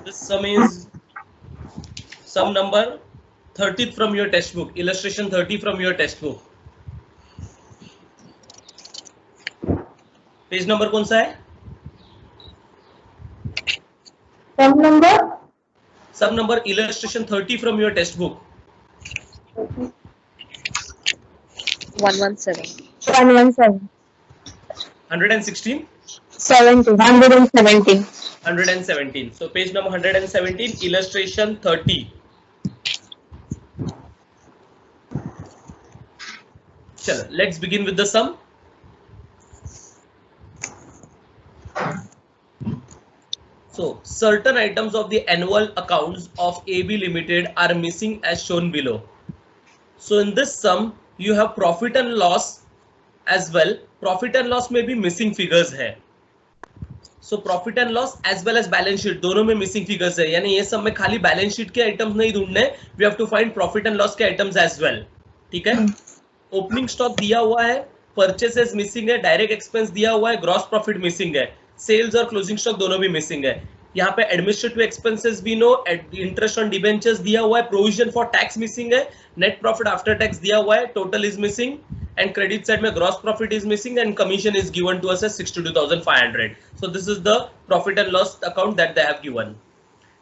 this sum is sum number 30 from your textbook, illustration 30 from your textbook. Page number कौन सा है? सम number illustration 30 from your textbook. 117. 116? 117. 117. So page number 117, illustration 30. Chalo, let's begin with the sum. So certain items of the annual accounts of AB Limited are missing as shown below. So in this sum, you have profit and loss as well. Profit and loss में भी missing figures है. So profit and loss as well as balance sheet दोनों में missing figures है. यानी ये सब में खाली balance sheet के items नहीं ढूंढने. We have to find profit and loss के items as well. ठीक है? Opening stock दिया हुआ है. Purchases missing है. Direct expense दिया हुआ है. Gross profit missing है. Sales और closing stock दोनों भी missing है. यहाँ पे एडमिनिस्ट्रेटिव एक्सपेंसेस भी नो, इंटरेस्ट ऑन डिबेंचर्स दिया हुआ है, प्रोविजन फॉर टैक्स मिसिंग है, नेट प्रॉफिट आफ्टर टैक्स दिया हुआ है, total is missing and credit side में gross profit is missing and commission is given to us as 62,500. So this is the profit and loss account that they have given.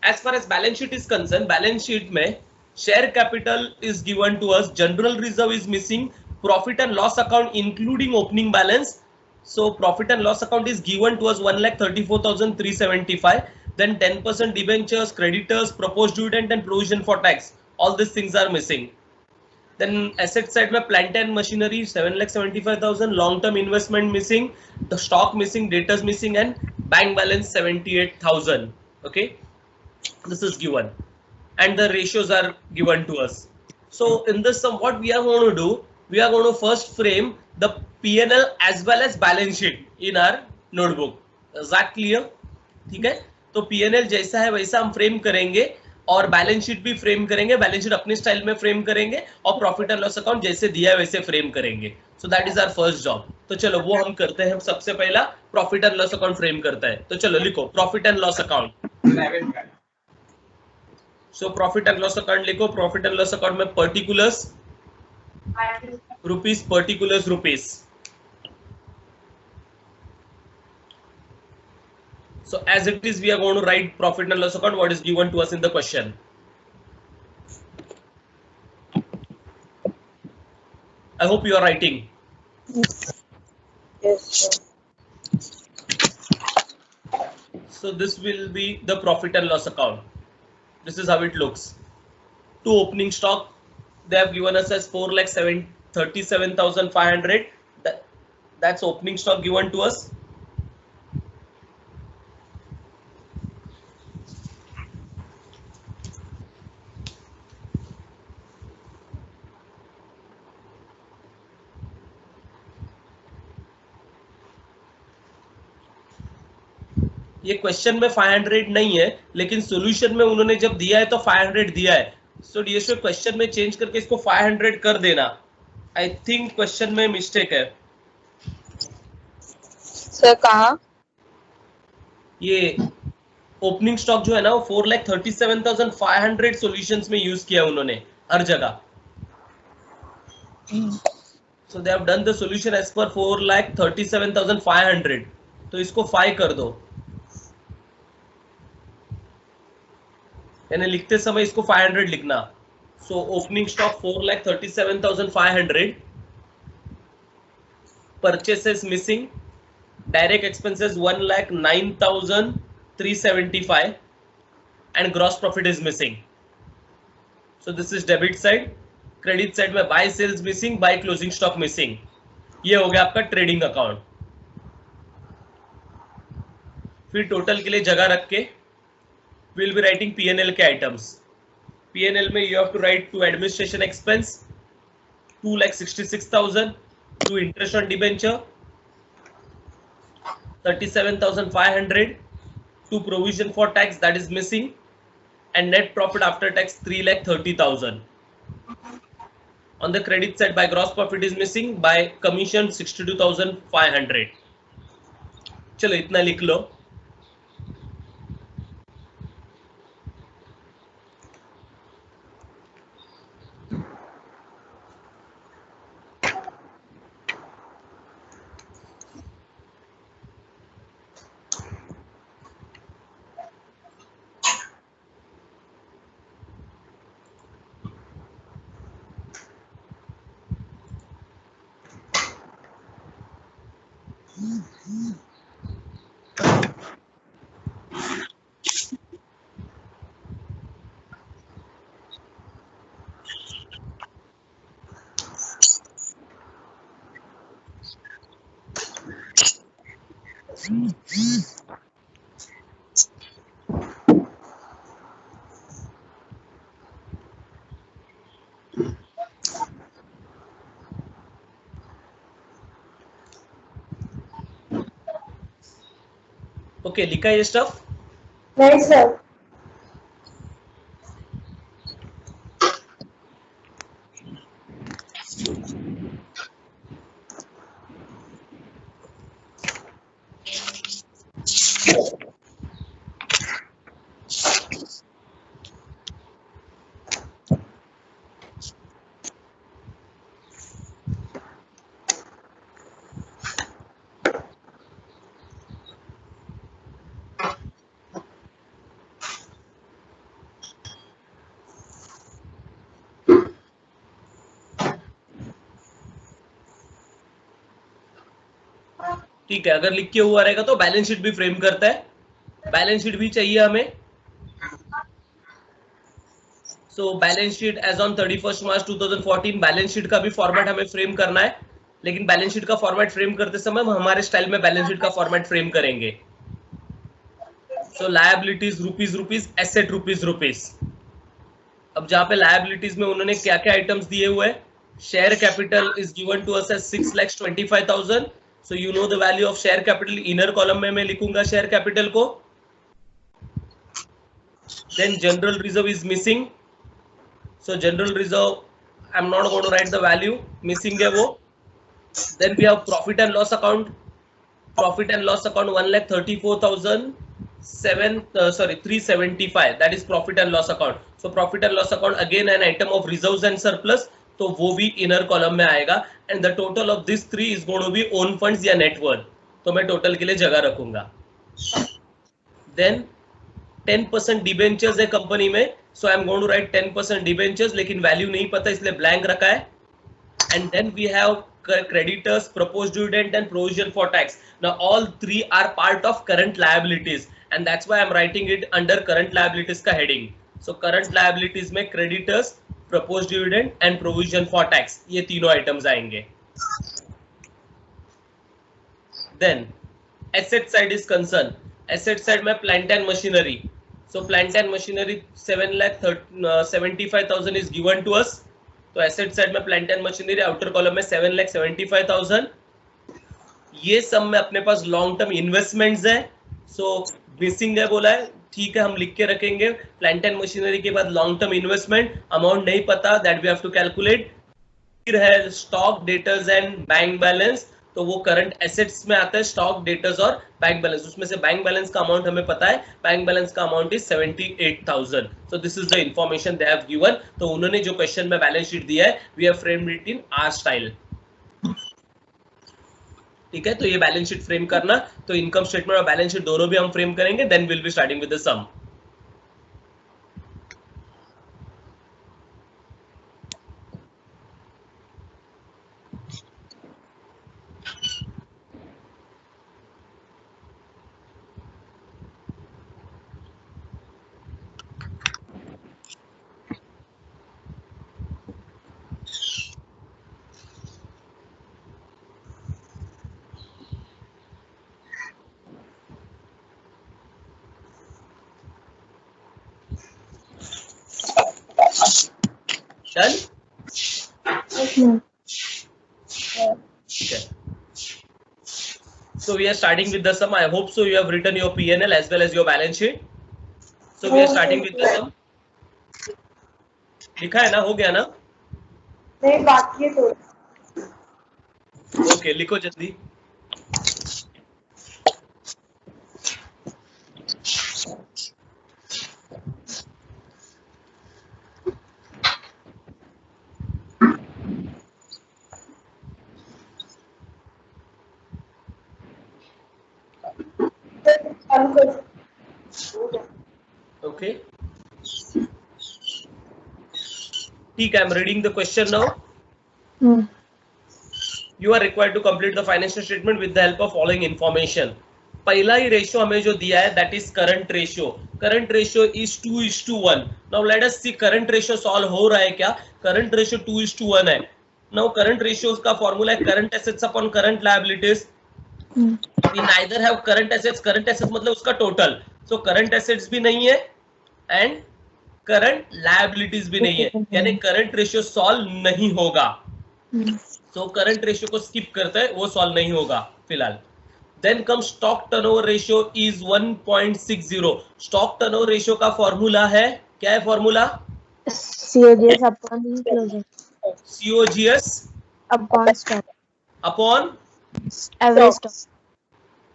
As far as balance sheet is concern, balance sheet में share capital is given to us, general reserve is missing, profit and loss account including opening balance. So profit and loss account is given to us 1,34,375. Then 10% debentures, creditors, proposed dividend and provision for tax. All these things are missing. Then asset side में plant and machinery 7,75,000. Long term investment missing, the stock missing, debtors missing, and bank balance 78,000. Okay, this is given, and the ratios are given to us. So in this sum, what we are going to do? We are going to first frame the P&L as well as balance sheet in our notebook. Is that clear? ठीक है, तो P&L जैसा है वैसा हम frame करेंगे और balance sheet भी फ्रेम करेंगे. बैलेंस शीट अपने स्टाइल में फ्रेम करेंगे और प्रॉफिट एंड लॉस अकाउंट जैसे दिया है वैसे फ्रेम करेंगे. So that is our first job. तो चलो वो हम करते हैं. सबसे पहला profit and loss account frame करता है. तो चलो लिखो profit and loss account. So profit and loss account लिखो. प्रॉफिट एंड लॉस अकाउंट में particulars rupees, particulars rupees. So as it is, we are going to write profit and loss account what is given to us in the question. I hope you are writing. Yes, sir. So this will be the profit and loss account. This is how it looks. To opening stock, they have given us as 4,37,500. That's opening stock given to us. ये question में 500 नहीं है, लेकिन solution में उन्होंने जब दिया है तो 500 दिया है. सो ये क्वेश्चन में चेंज करके इसको 500 कर देना. आई थिंक क्वेश्चन में मिस्टेक है. सर कहाँ? ये ओपनिंग स्टॉक जो है ना वो 4,37,500 सॉल्यूशंस में यूज किया उन्होंने हर जगह. So they have done the solution as per 4,37,500. तो इसको 5 कर दो. यानी लिखते समय इसको 500 लिखना. So opening stock 4,37,500. Purchases missing, direct expenses 1,09,375 and gross profit is missing. So this is debit side. Credit side में by sales missing, by closing stock missing. ये हो गया आपका ट्रेडिंग अकाउंट. फिर टोटल के लिए जगह रख के we'll be writing P&L के items. P&L में you have to write to administration expense 2,66,000, to interest on debenture 37,500, to provision for tax that is missing, and net profit after tax 3,30,000. On the credit side, by gross profit is missing, by commission 62,500. चलो इतना लिख लो. Okay, लिखा है ये stuff? नहीं sir. ठीक है, अगर लिख के हुआ रहेगा तो बैलेंस शीट भी फ्रेम करता है, बैलेंस शीट भी चाहिए हमें। So balance sheet as on 31 March 2014, balance sheet का भी फॉर्मेट हमें फ्रेम करना है, लेकिन बैलेंस शीट का फॉर्मेट फ्रेम करते समय हम हमारे स्टाइल में बैलेंस शीट का फॉर्मेट फ्रेम करेंगे। So liabilities rupees, asset rupees. अब जहां पे लायबिलिटीज में उन्होंने क्या क्या आइटम्स दिए हुए हैं, share capital is given to us as 6,25,000। So you know the value of share capital, inner column में मैं लिखूंगा शेयर कैपिटल को। Then general reserve is missing, so general reserve I am not going to write the value, missing है वो। Then we have profit and loss account, profit and loss account 1,34,375, that is profit and loss account. So profit and loss account again an item of reserves and surplus, तो वो भी inner column में आएगा। And the total of this three is going to be own funds या net worth, तो मैं total के लिए जगह रखूंगा। देन 10% डिबेंचर्स है कंपनी में, so I am going to write 10% debentures, लेकिन वैल्यू नहीं पता इसलिए ब्लैंक रखा है। And then we have creditors, proposed dividend and provision for tax. Now all three are part of current liabilities, and that's why I'm writing it under current liabilities का heading. So current liabilities में creditors, proposed dividend and provision for tax, ये तीनों items आएंगे। Then asset side is concerned, asset side में plant and machinery. So plant and machinery 7,75,000 is given to us. तो asset side में plant and machinery, outer column में 7,75,000। ये सब में अपने पास लॉन्ग टर्म इन्वेस्टमेंट्स है, सो मिसिंग है बोला है, ठीक है हम लिख के रखेंगे। प्लांट एंड मशीनरी के बाद लॉन्ग टर्म इन्वेस्टमेंट, अमाउंट नहीं पता, that we have to calculate. फिर है stock, debtors and bank balance, तो वो करंट एसेट्स में आता है, स्टॉक, डेटर्स और बैंक बैलेंस। उसमें से बैंक बैलेंस का अमाउंट हमें पता है, बैंक बैलेंस का amount is 78,000। So this is the information they have given. तो उन्होंने जो क्वेश्चन में बैलेंस शीट दिया है, we have framed it in our style. ठीक है, तो ये बैलेंस शीट फ्रेम करना, तो इनकम स्टेटमेंट और बैलेंस शीट दोनों भी हम फ्रेम करेंगे। Then will be starting with the sum. Done? Okay. So we are starting with the sum. I hope so you have written your P&L as well as your balance sheet. So we are starting with the sum. लिखा है ना, हो गया ना? नहीं बाकी है तो। ओके, लिखो जल्दी। Okay. ठीक है, I'm reading the question now. You are required to complete the financial statement with the help of following information. पहला ही रेशियो हमें जो दिया है, that is current ratio. Current ratio is 2:1. Now let us see current ratio solve हो रहा है क्या? Current ratio 2:1 है. Now current ratio का फॉर्मूला है current assets upon current liabilities. We neither have current assets मतलब उसका टोटल, so current assets भी नहीं है and current liabilities भी नहीं है, यानी current ratio सॉल्व नहीं होगा। so current ratio को स्किप करते हैं, वो सॉल्व नहीं होगा फिलहाल। Then come stock turnover ratio is 1.60। Stock turnover ratio का फॉर्मूला है, क्या है formula? COGS upon closing COGS upon stock upon average stock.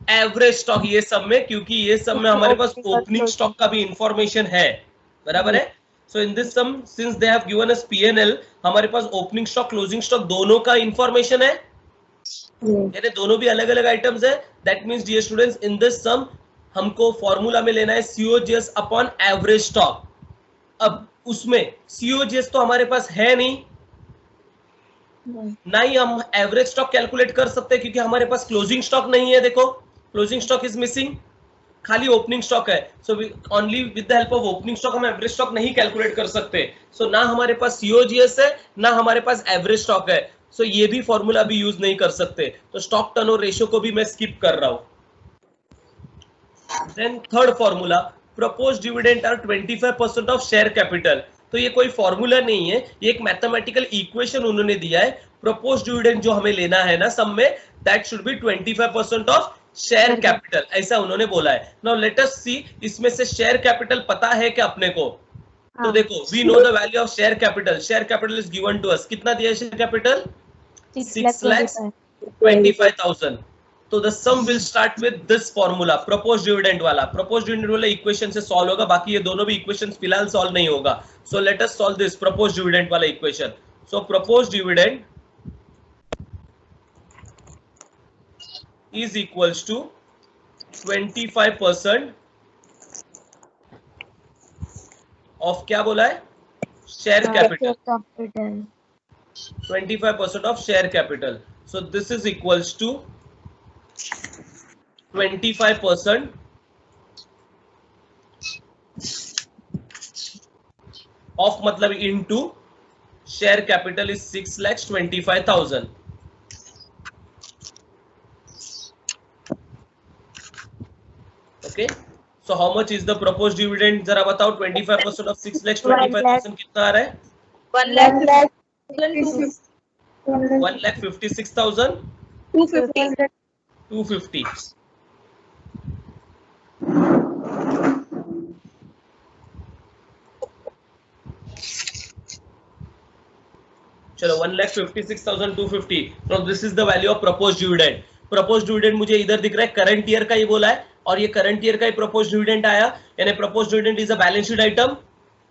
Average stock, ये सब में, क्योंकि ये सब में हमारे पास ओपनिंग स्टॉक का भी इंफॉर्मेशन है, बराबर है। So in this sum since they have given us P&L, हमारे पास ओपनिंग स्टॉक क्लोजिंग स्टॉक दोनों का इंफॉर्मेशन है, यानी दोनों भी अलग अलग आइटम्स है। That means dear students, in this sum हमको फॉर्मूला में लेना है COGS अपॉन एवरेज स्टॉक। अब उसमें COGS तो हमारे पास है नहीं, ना ही हम एवरेज स्टॉक कैलकुलेट कर सकते हैं, क्योंकि हमारे पास क्लोजिंग स्टॉक नहीं है। देखो, क्लोजिंग स्टॉक इज मिसिंग, खाली ओपनिंग स्टॉक है। So only with the help of opening stock हम एवरेज स्टॉक नहीं कैलकुलेट कर सकते। सो ना हमारे पास COGS है, ना हमारे पास एवरेज स्टॉक है। सो ये भी फॉर्मूला भी यूज नहीं कर सकते। तो स्टॉक टर्नओवर रेशियो को भी मैं स्किप कर रहा हूं। Then third formula, proposed dividend are 25% of share capital. तो ये कोई फॉर्मूला नहीं है, ये एक मैथमेटिकल इक्वेशन उन्होंने दिया है। प्रपोज्ड डिविडेंड जो हमें लेना है ना सम में, that should be 25% of share capital, ऐसा उन्होंने बोला है। नाउ लेट अस सी, इसमें से शेयर कैपिटल पता है क्या अपने को? तो देखो, we know the value of share capital. Share capital is given to us, कितना दिया है शेयर कैपिटल? 6,25,000। तो the sum will start with this formula, proposed dividend वाला। प्रपोज्ड डिविडेंड वाला इक्वेशन से सॉल्व होगा, बाकी ये दोनों भी इक्वेशंस फिलहाल सॉल्व नहीं होगा। So let us solve this proposed dividend वाला equation. So proposed dividend is equals to 25% of, क्या बोला है? Share capital. 25% of share capital. So this is equals to 25% of मतलब into share capital is 6,25,000. Okay. So how much is the proposed dividend? जरा बताओ, 25% of 6,25,000 कितना आ रहा है? 1,56,250. 250. चलो 1,56,250. Now this is the value of proposed dividend. proposed dividend मुझे इधर दिख रहा है, करंट ईयर का ही बोला है, और ये करंट ईयर का ही proposed dividend आया, यानी proposed dividend is a balance sheet item.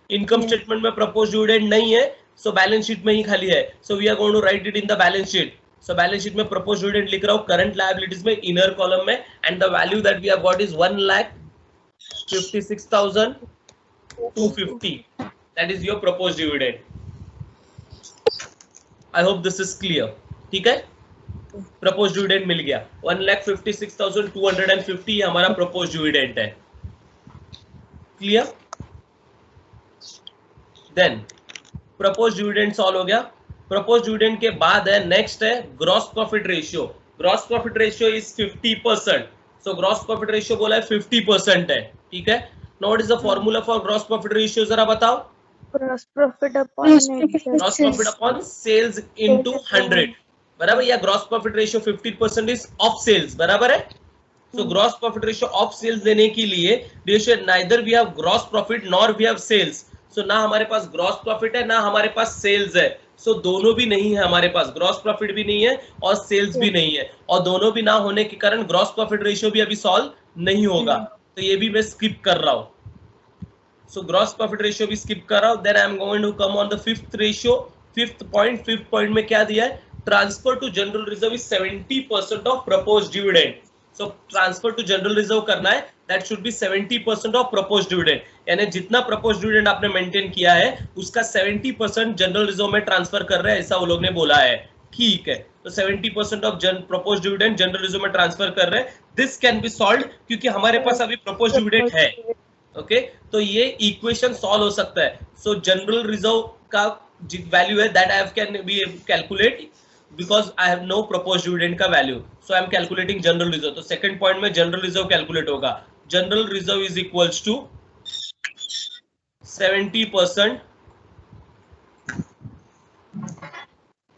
Income statement में proposed dividend नहीं है, so बैलेंस शीट में ही खाली है. So we are going to write it in the balance sheet. So balance sheet में proposed dividend लिख रहा हूँ करंट लायबिलिटीज में इनर कॉलम में, and the value that we have got is 1,56,250. That is your proposed dividend. I hope this is clear. ठीक है, proposed dividend मिल गया, 1,56,250 हमारा proposed dividend है. Clear? Then proposed dividend solve हो गया. proposed dividend के बाद है, नेक्स्ट है gross profit ratio. gross profit ratio is 50%. so gross profit ratio बोला है 50% है, ठीक है. Now what is the formula for gross profit ratio, जरा बताओ? Gross profit upon gross profit upon sales into 100, बराबर, या gross profit ratio 50% is of sales, बराबर है. So gross profit ratio of sales देने के लिए neither we have gross profit nor we have sales. So ना हमारे पास gross profit है, ना हमारे पास sales है. So दोनों भी नहीं है हमारे पास, gross profit भी नहीं है और sales भी नहीं है, और दोनों भी ना होने के कारण gross profit ratio भी अभी सॉल्व नहीं होगा. तो ये भी मैं स्किप कर रहा हूँ. So gross profit ratio भी skip कर रहा हूँ. Then I am going to come on the fifth ratio, fifth point में क्या दिया है? Transfer to general reserve is 70% of proposed dividend. So transfer to general reserve करना है, that should be 70% of proposed dividend. यानी जितना proposed dividend आपने maintain किया है, उसका 70% general reserve में transfer कर रहे हैं, ऐसा वो लोग ने बोला है. ठीक है, तो 70% of proposed dividend general reserve में transfer कर रहे हैं. This can be solved क्योंकि हमारे पास अभी proposed dividend है. ओके, तो ये इक्वेशन सॉल्व हो सकता है. सो जनरल रिजर्व का वैल्यू है that I have can be calculate because I have no proposed dividend का value. So I am calculating general reserve. तो सेकंड पॉइंट में जनरल रिजर्व कैलकुलेट होगा. General reserve is equals to 70%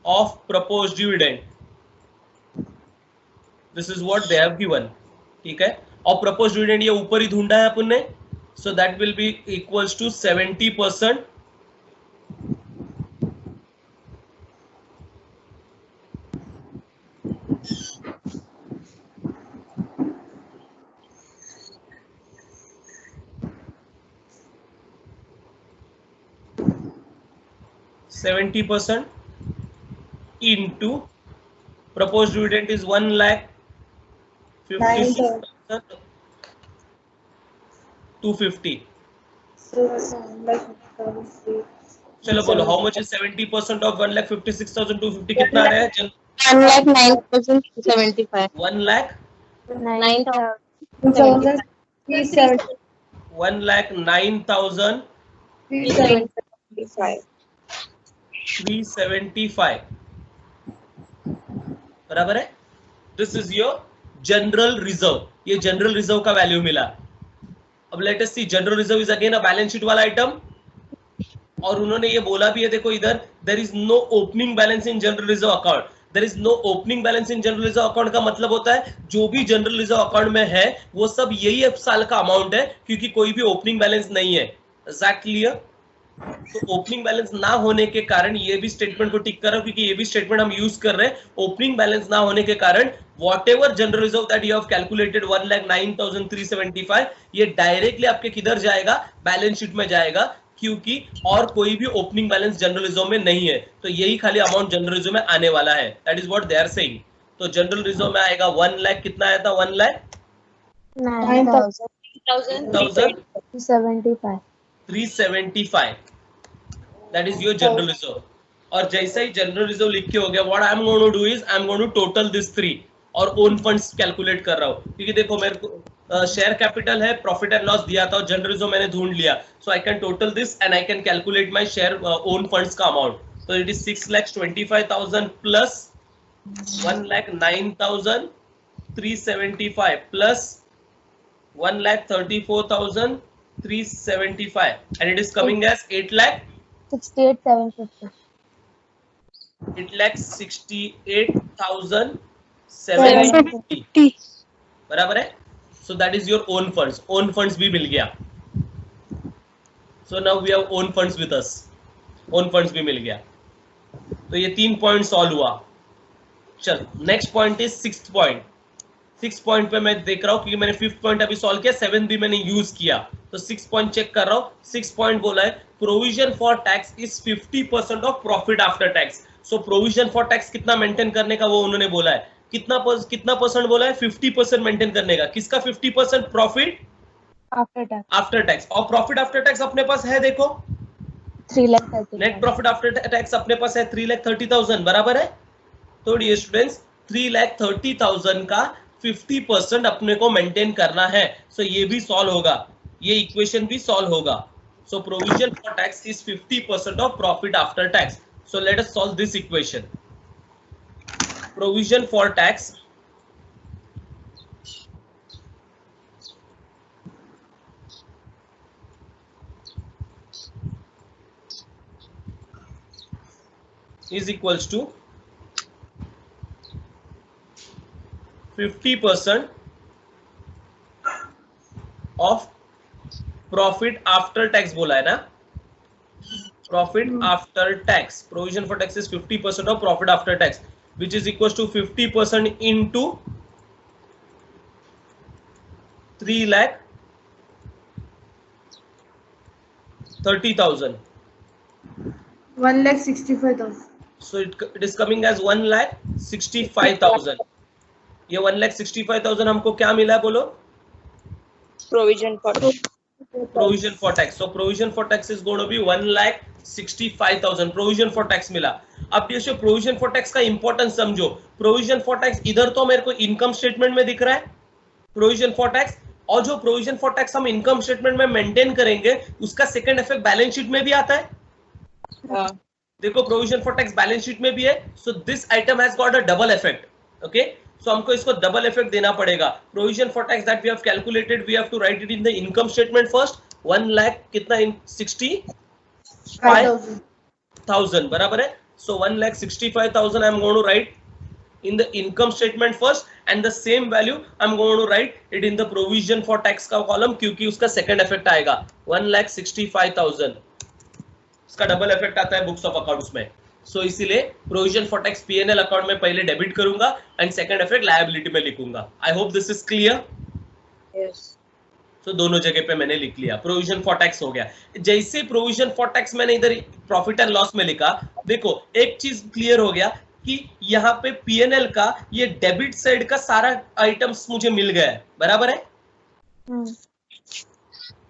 of proposed dividend. This is what they have given, ठीक है। और proposed dividend ये ऊपर ही ढूंढा है अपन ने, so that will be equals to 70%. into proposed dividend is 1,56,250. चलो बोलो, हाउ मच इज 70% ऑफ 1,56,250? कितना आ रहा है? 1,09,375. 1,09,375 बराबर है। This is your general reserve, ये जनरल रिजर्व का वैल्यू मिला। अब let us see, general reserve is again a balance sheet वाला आइटम, और उन्होंने ये बोला भी है, देखो इधर, there is no opening balance in general reserve account. There is no opening balance in general reserve account का मतलब होता है जो भी जनरल रिजर्व अकाउंट में है वो सब यही साल का अमाउंट है, क्योंकि कोई भी ओपनिंग बैलेंस नहीं है। Is that clear? तो ओपनिंग बैलेंस ना होने के कारण ये भी स्टेटमेंट को टिक कर रहा हूं, क्योंकि ये भी स्टेटमेंट हम यूज कर रहे हैं। ओपनिंग बैलेंस ना होने के कारण whatever general reserve that you have calculated 1,09,375, ये डायरेक्टली आपके किधर जाएगा? बैलेंस शीट में जाएगा, क्योंकि और कोई भी ओपनिंग बैलेंस जनरल रिजर्व में नहीं है। तो यही खाली अमाउंट जनरल रिजर्व में आने वाला है। That is what they are saying. तो जनरल रिजर्व में आएगा 1 लाख, कितना आया था? 1,09,375 that is your general reserve. और जैसा ही जनरल रिजर्व लिख के हो गया, what I am going to do is I am going to total this 3 और ओन फंड्स कैलकुलेट कर रहा हूँ, क्योंकि देखो मेरे को शेयर कैपिटल है, प्रॉफिट एंड लॉस दिया था और जनरल रिजर्व मैंने ढूंढ लिया, so I can total this and I can calculate my share own funds का अमाउंट। तो it is 6,25,000 plus 1,09,375 plus 1,34,375 and it is coming as 68,750. 8,68,750 बराबर है। So that is your own funds. Own funds भी मिल गया। So now we have own funds with us. Own funds भी मिल गया। तो ये 3 पॉइंट सॉल्व हुआ। चल next point is 6th point. 6 point पे मैं देख रहा हूँ, क्योंकि मैंने 5th पॉइंट अभी सॉल्व किया, 7th भी मैंने यूज किया, तो 6 पॉइंट चेक कर रहा हूँ। 6 पॉइंट बोला है provision for tax is 50% of profit after tax. So provision for tax कितना मेंटेन करने का वो उन्होंने बोला है, कितना परसेंट बोला है? 50% मेंटेन करने का। किसका 50%? Profit after tax. और प्रॉफिट आफ्टर टैक्स अपने पास है, देखो 3,30,000. नेट प्रॉफिट आफ्टर टैक्स अपने पास है 3,30,000 बराबर है। तो डियर स्टूडेंट्स 3,30,000 का 50% अपने को मेंटेन करना है। सो ये भी सॉल्व होगा, ये इक्वेशन भी सॉल्व होगा। So provision for tax is 50% of profit after tax. So let us solve this equation. Provision for tax is equals to 50% of profit after tax बोला है ना, profit after tax, provision for tax is 50% of profit after tax, which is equals to 50% into 3,30,000. 1,65,000. So it is coming as 1,65,000. ये 1,65,000 हमको क्या मिला बोलो? Provision for Provision for tax. So provision for tax is going to be 1,65,000. Provision for tax मिला। अब ये provision for tax का importance समझो। Provision for tax इधर तो मेरे को इनकम स्टेटमेंट में दिख रहा है provision for tax, और जो provision for tax हम इनकम स्टेटमेंट में मेंटेन करेंगे उसका सेकंड इफेक्ट बैलेंस शीट में भी आता है। देखो provision for tax balance sheet में भी है। So this item has got a double effect. Okay, so हमको इसको डबल इफेक्ट देना पड़ेगा। Provision for tax that we have calculated, we have to write it in the income statement first. 1 lakh कितना? 65,000 बराबर है। So 1,65,000 I am going to write in the income statement first and the same value I'm going to write it in the provision for tax का column क्योंकि उसका second effect आएगा 1,65,000 इसका double effect आता है बुक्स ऑफ अकाउंट्स में. सो इसीलिए provision for tax PNL account में पहले डेबिट करूंगा एंड सेकंड इफेक्ट लायबिलिटी में लिखूंगा. आई hope this is clear. Yes. तो दोनों जगह पे मैंने लिख लिया. प्रोविजन फॉर टैक्स हो गया. जैसे प्रोविजन फॉर टैक्स मैंने इधर प्रॉफिट एंड लॉस में लिखा, देखो एक चीज क्लियर हो गया कि यहाँ पे पीएनएल का ये डेबिट साइड का सारा आइटम्स मुझे मिल गया है. बराबर है.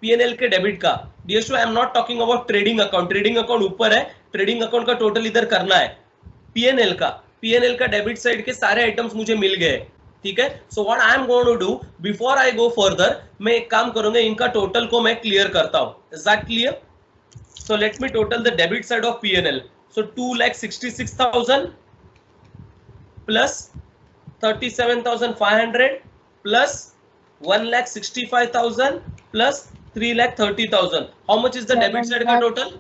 पीएनएल के डेबिट का. Dear student, I am not talking about trading account. Trading account ऊपर है. ट्रेडिंग अकाउंट का टोटल इधर करना है. पीएनएल का डेबिट साइड के सारे आइटम्स मुझे मिल गए. ठीक है. So what I am going to do before I go further, मैं एक काम करूंगा, इनका टोटल को मैं क्लियर करता हूं. Is that clear? So let me total the debit side of PNL. So 2,66,000 plus 37,500 plus 1,65,000 plus 3,30,000. How much is the debit side का total?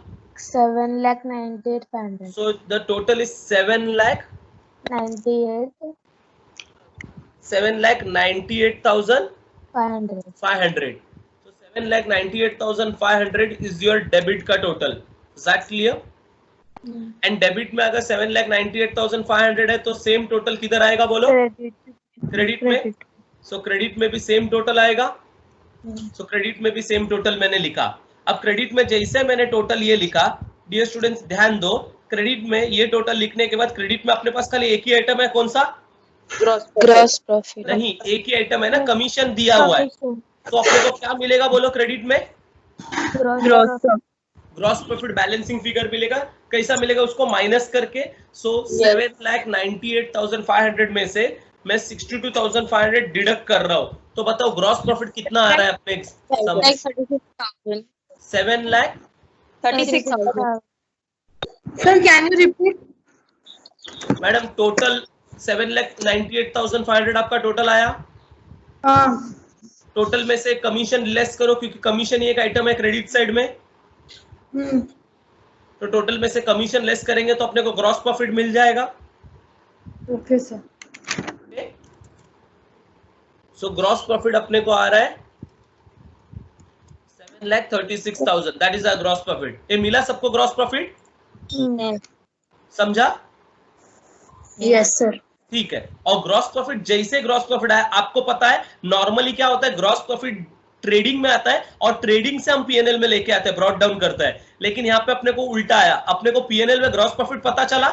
7,98,500. So the total is 98,500. 7,98,500. So 7,98,500 is your debit का total. Is that clear? And debit में अगर 7,98,500 है तो same total किधर आएगा बोलो? Credit में. सो क्रेडिट में भी सेम टोटल आएगा. सो क्रेडिट में भी सेम टोटल मैंने लिखा. अब क्रेडिट में जैसे मैंने टोटल ये लिखा, डियर स्टूडेंट्स ध्यान दो, क्रेडिट में ये टोटल लिखने के बाद क्रेडिट में अपने पास खाली एक ही आइटम है. कौन सा? Gross profit. नहीं, एक ही आइटम है ना, कमीशन दिया हुआ है. तो अपने को क्या मिलेगा बोलो क्रेडिट में? ग्रॉस प्रॉफिट बैलेंसिंग फिगर मिलेगा. कैसा मिलेगा? उसको माइनस करके. सो 7,98,500 में से मैं 62,500 डिडक्ट कर रहा हूँ. तो बताओ ग्रॉस प्रॉफिट कितना आ रहा है अपने? 7,36,000. Sir, can you repeat? Madam total 7,98,500 आपका टोटल आया. हाँ. टोटल में से कमीशन लेस करो क्योंकि कमीशन ही एक आइटम है क्रेडिट साइड में. तो टोटल में से कमीशन लेस करेंगे तो अपने को ग्रॉस प्रॉफिट मिल जाएगा. Okay sir. सो ग्रॉस प्रॉफिट अपने को आ रहा है 7,36,000. That is a gross profit. ये मिला सबको ग्रॉस प्रॉफिट? समझा? Yes sir. ठीक है. और ग्रॉस प्रॉफिट जैसे ग्रॉस प्रॉफिट आया, आपको पता है नॉर्मली क्या होता है, ग्रॉस प्रॉफिट ट्रेडिंग में आता है और ट्रेडिंग से हम पीएनएल में लेके आते हैं, ब्रॉट डाउन करता है. लेकिन यहाँ पे अपने को उल्टा आया, अपने को पीएनएल में ग्रॉस प्रॉफिट पता चला.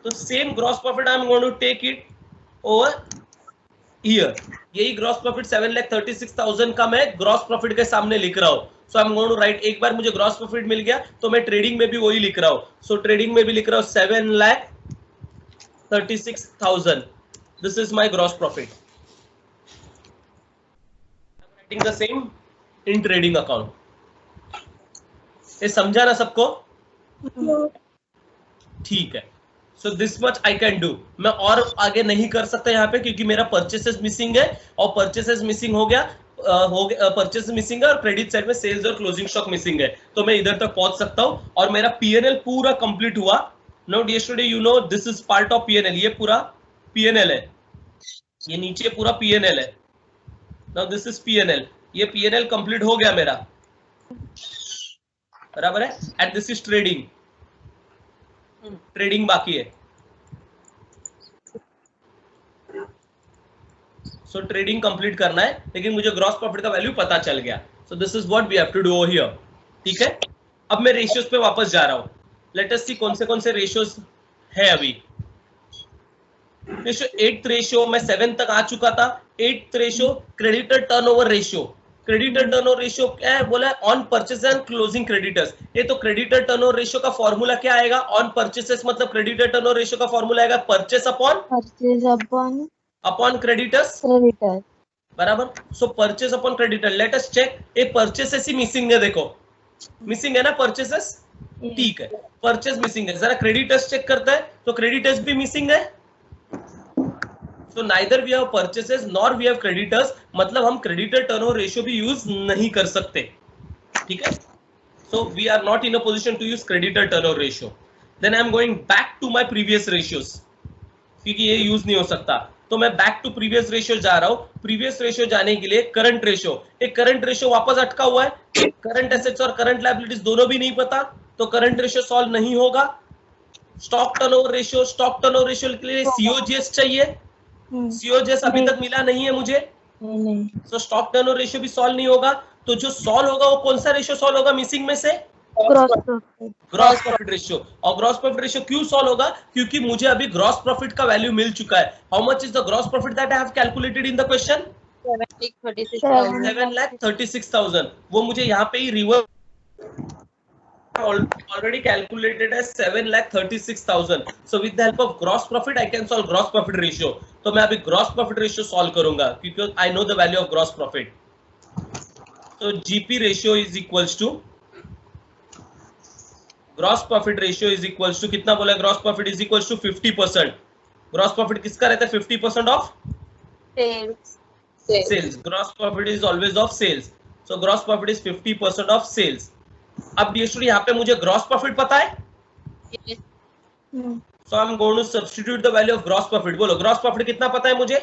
तो same gross profit I am going to take it over here. यही ग्रॉस प्रॉफिट 7,36,000 का मैं ग्रॉस प्रॉफिट के सामने लिख रहा हूँ. So I am going to write, एक बार मुझे ग्रॉस प्रॉफिट मिल गया तो मैं ट्रेडिंग में भी वही लिख रहा हूँ. सो ट्रेडिंग में भी लिख रहा हूँ 7,36,000. This is my gross profit. the same in trading account. ये समझा ना सबको? ठीक है. So this much I can do. मैं और आगे नहीं कर सकता यहाँ पे क्योंकि मेरा परचेसेस मिसिंग है और परचेसेस मिसिंग हो गया, परचेस मिसिंग है और क्रेडिट साइड में सेल्स और क्लोजिंग स्टॉक मिसिंग है. तो मैं इधर तक पहुंच सकता हूँ और मेरा पीएनएल पूरा कंप्लीट हुआ. No dear student, you know this is part of PNL. ये पूरा पीएनएल है, ये नीचे पूरा पीएनएल है. Now this is PNL. ये PNL कंप्लीट हो गया मेरा. बराबर है. And this is trading. Trading बाकी है. सो ट्रेडिंग कंप्लीट करना है, लेकिन मुझे ग्रॉस प्रॉफिट का वैल्यू पता चल गया. So this is what we have to do over here. ठीक है. अब मैं रेशियोज पे वापस जा रहा हूं. लेट अस सी कौन से रेशियोज है अभी. रेशियो 8th रेशियो मैं 7 तक आ चुका था. 8th ratio creditor turnover ratio. Creditor turnover ratio क्या है बोला है? On purchase and closing creditors. ये तो क्रेडिटर टर्नओवर रेशियो का फॉर्मूला क्या आएगा? ऑन परचेसेस मतलब क्रेडिटर टर्नओवर रेशियो का फॉर्मूला आएगा परचेस अपॉन क्रेडिटर्स. बराबर. So purchase upon creditor. Let us check. ये परचेसेस ही मिसिंग है. देखो मिसिंग है ना परचेसेस. ठीक है, परचेस मिसिंग है. जरा क्रेडिटर्स चेक करता है तो क्रेडिटर्स भी मिसिंग है. So neither we have purchases nor we have creditors. मतलब हम creditor turnover ratio भी यूज नहीं कर सकते. ठीक है. So we are not in a position to use creditor turnover ratio. Then I am going back to my previous ratios. क्योंकि ये यूज नहीं हो सकता। तो मैं बैक टू प्रीवियस रेशियो जा रहा हूँ। प्रीवियस रेशियो जाने के लिए करंट रेशियो, एक करंट रेशियो वापस अटका हुआ है, करंट एसेट्स और करंट लायबिलिटीज दोनों भी नहीं पता, तो करंट रेशियो सॉल्व नहीं होगा। Stock turnover ratio, stock turnover ratio के लिए सीओजीएस चाहिए, सीओजीएस अभी तक मिला नहीं है मुझे, तो स्टॉक टर्नओवर रेशियो भी सॉल्व नहीं होगा। तो जो सॉल्व होगा वो कौन सा रेशियो सॉल्व होगा मिसिंग में से? Gross profit. Gross profit ratio. और ग्रॉस प्रॉफिट रेशियो क्यों सॉल्व होगा? क्योंकि मुझे अभी ग्रॉस प्रॉफिट का वैल्यू मिल चुका है। How much is the gross profit that I have calculated in the question? 7,36,000। वो मुझे यहाँ पे ही reverse already calculated as 7,36,000. So with the help of gross profit I can solve gross profit ratio. तो मैं अभी gross profit ratio solve करूंगा क्योंकि I know the value of gross profit. So GP ratio is equals to gross profit ratio is equals to कितना बोला? gross profit is equals to 50%. gross profit किसका रहता है? 50% of sales. gross profit is always of sales. So gross profit is 50% of sales. अब dear student यहाँ पे मुझे gross profit पता है, so I am going to substitute the value of gross profit. बोलो ग्रॉस प्रॉफिट कितना पता है मुझे?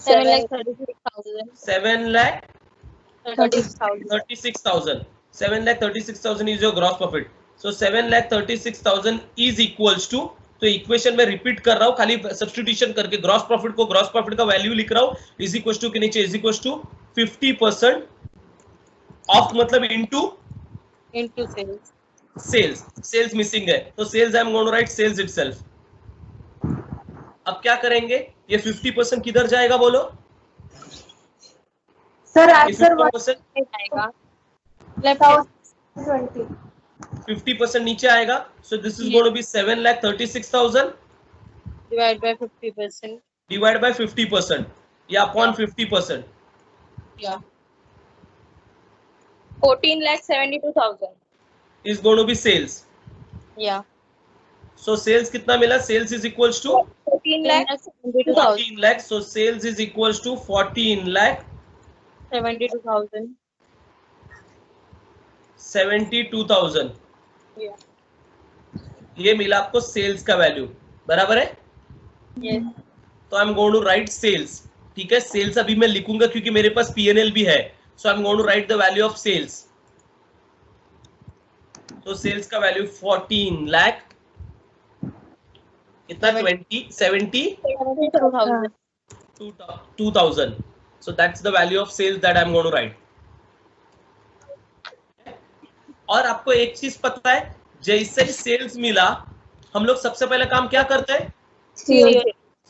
7,36,000. 7,36,000 is your gross profit. So 7,36,000 is equals to, तो इक्वेशन में रिपीट कर रहा हूँ खाली सब्स्टिट्यूशन करके, ग्रॉस प्रॉफिट को ग्रॉस प्रॉफिट का वैल्यू लिख रहा हूँ, इज इक्वल्स टू के नीचे इज इक्वल्स टू 50% ऑफ, मतलब इनटू सेल्स मिसिंग है तो sales I am going to write sales itself. अब क्या करेंगे? ये 50% किधर जाएगा बोलो? सर आंसर 50% नीचे आएगा। So this is going to be 7,36,000 divide by 50%, divide by 50% या अपॉन 50%, या 14,72,000 is going to be sales. Yeah. So sales कितना मिला? Sales is equals to 14,72,000. 14 lakh. So sales is equals to 72,000. 72,000. Yeah. ये मिला आपको sales का value, बराबर है? Yes. तो I am going to write sales. ठीक है, सेल्स अभी मैं लिखूंगा क्योंकि मेरे पास P&L भी है। So I am going to write the value of sales. तो सेल्स का वैल्यू 14 लाख कितना? 72,000. So that's the value of sales that I'm going to write. और आपको एक चीज पता है, जैसे ही सेल्स मिला हम लोग सबसे पहले काम क्या करते हैं?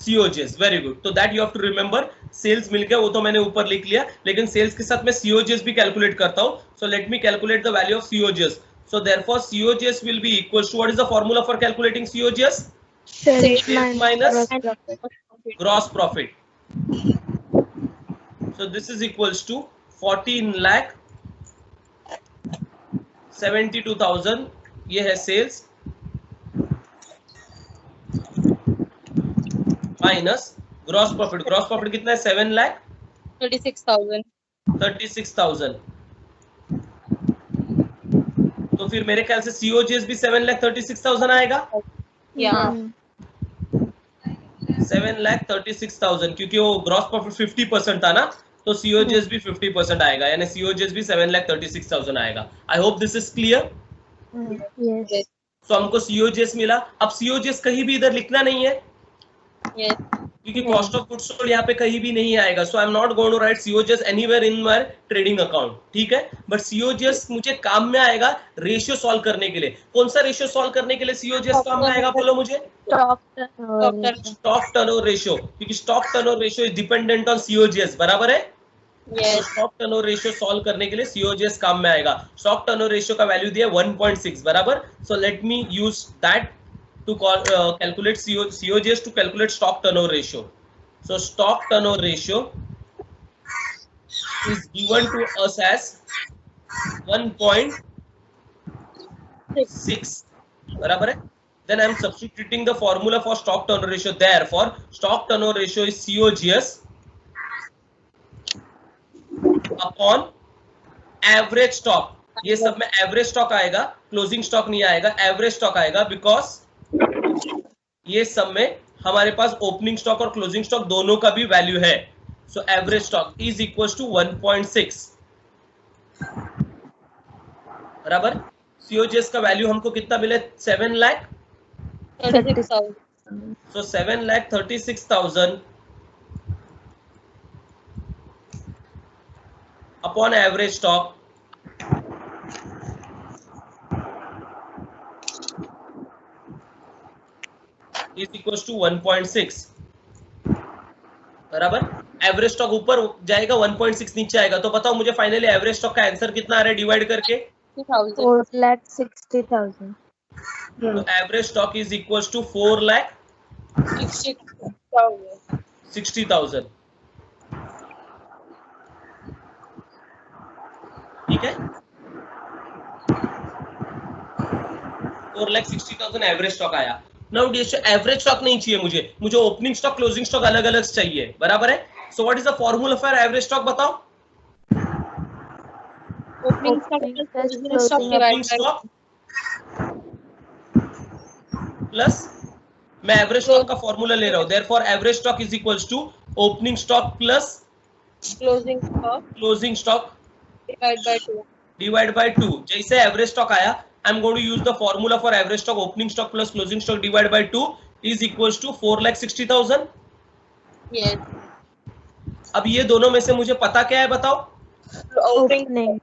COGS. Very good. तो that you have to remember. Sales मिल गया वो तो मैंने ऊपर लिख लिया, लेकिन सेल्स के साथ मैं COGS भी कैलकुलेट करता हूँ। सो let me calculate the value of COGS. So therefore COGS will be equals to, what is the formula for calculating COGS? Sales minus gross profit. So this is equals to 14,72,000. ये है sales minus gross profit. Gross profit कितना है? 7,36,000. तो फिर मेरे ख्याल से COGS भी 7,36,000 आएगा। 7,36,000 क्योंकि वो ग्रॉस प्रॉफिट 50% था ना, तो COGS भी 50% आएगा, यानी COGS भी 7,36,000 आएगा। आई hope this is clear. Yes. सो हमको COGS मिला। अब COGS कहीं भी इधर लिखना नहीं है क्योंकि कॉस्ट ऑफ गुड्स सोल्ड यहाँ पे कहीं भी नहीं आएगा। So I am not going to write COGS anywhere in my trading account. ठीक है, बट COGS मुझे काम में आएगा रेशियो सॉल्व करने के लिए। कौन सा रेशियो सॉल्व करने के लिए COGS काम में आएगा बोलो मुझे? स्टॉक टर्नओवर रेशियो, क्योंकि stock turnover ratio is dependent on COGS, बराबर है? स्टॉक टर्नओवर रेशियो सॉल्व करने के लिए COGS काम में आएगा। स्टॉक टर्नओवर रेशियो का वैल्यू दिया 1.6, बराबर। सो let me use that to calculate COGS to calculate stock turnover ratio. So stock turnover ratio is given to us as 1.6, बराबर है? Then I am substituting the formula for stock turnover ratio. Therefore, stock turnover ratio is COGS upon average stock. ये सब में average stock आएगा, closing stock नहीं आएगा, average stock आएगा, because ये सब में हमारे पास ओपनिंग स्टॉक और क्लोजिंग स्टॉक दोनों का भी वैल्यू है. So average stock is equal to 1.6. बराबर. सीओजीएस का वैल्यू हमको कितना मिले? 7 लाख. 36,000. सो 7,36,000 upon average stock is equals to 1.6. बराबर. एवरेज स्टॉक ऊपर जाएगा, 1.6 नीचे आएगा. तो बताओ मुझे फाइनली एवरेज स्टॉक का आंसर कितना आ रहा है डिवाइड करके? 60,000. 4,60,000. तो average stock is equal to 60,000. 4,60,000. ठीक है. 4,60,000 एवरेज स्टॉक आया. नाउ एवरेज स्टॉक नहीं चाहिए मुझे ओपनिंग स्टॉक क्लोजिंग स्टॉक अलग अलग चाहिए. बराबर है. So what is the formula for average stock? बताओ. Opening stock Opening plus plus closing stock closing opening divided by stock plus मैं एवरेज स्टॉक का फॉर्मूला ले रहा हूं. Therefore average stock is equals to opening stock plus closing stock closing stock divided by 2. Divide by 2. जैसे average stock आया, I am going to use the formula for average stock. Opening stock plus closing stock divide by 2 is equals to 4,60,000. Yes. अब ये दोनों में से मुझे पता क्या है? बताओ. Opening.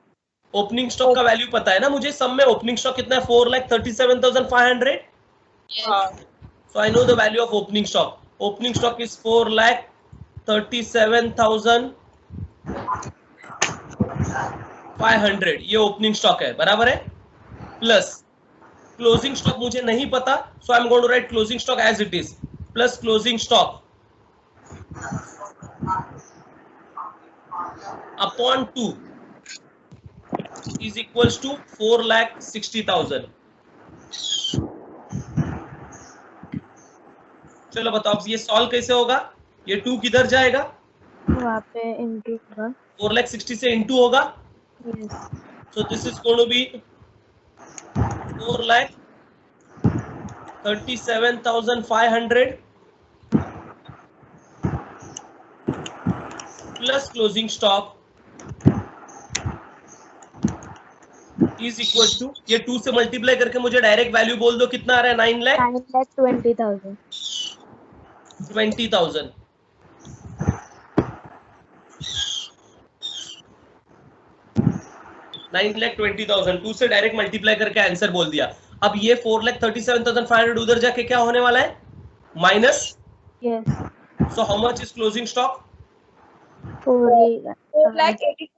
ओपनिंग स्टॉक का वैल्यू पता है ना मुझे. सब में ओपनिंग स्टॉक कितना है? 4,37,500. हाँ. So I know the value of opening stock. Opening stock is 4,37,500. ये ओपनिंग स्टॉक है. बराबर है. प्लस क्लोजिंग स्टॉक मुझे नहीं पता, so I'm going to write closing stock as it is. Plus closing stock upon 2 is equals to 4,60,000. चलो बताओ अब ये सॉल्व कैसे होगा? ये 2 किधर जाएगा? वहाँ पे into होगा. 4,60,000 से इंटू होगा. Yes. So this is going to be 4,37,500 plus closing stock is equal to, ये 2 से मल्टीप्लाई करके मुझे डायरेक्ट वैल्यू बोल दो कितना आ रहा है? 9,20,000. 20,000. $9,20,000. 2 से डायरेक्ट मल्टीप्लाई करके आंसर बोल दिया. अब ये 4,37,500 उधर जाके क्या होने वाला है? Minus. Yes. So how much is closing stock? 4,82,500.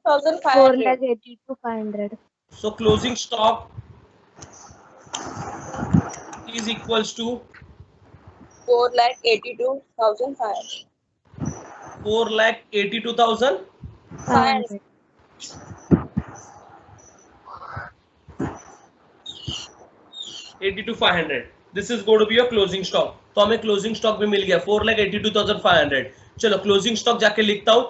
4,82,500. So closing stock is equals to 4,82,500. 4,82,500. 82,500. This is going to be your closing stock. तो हमें क्लोजिंग स्टॉक भी मिल गया 4,82,500. चलो क्लोजिंग स्टॉक जाके लिखता हूं.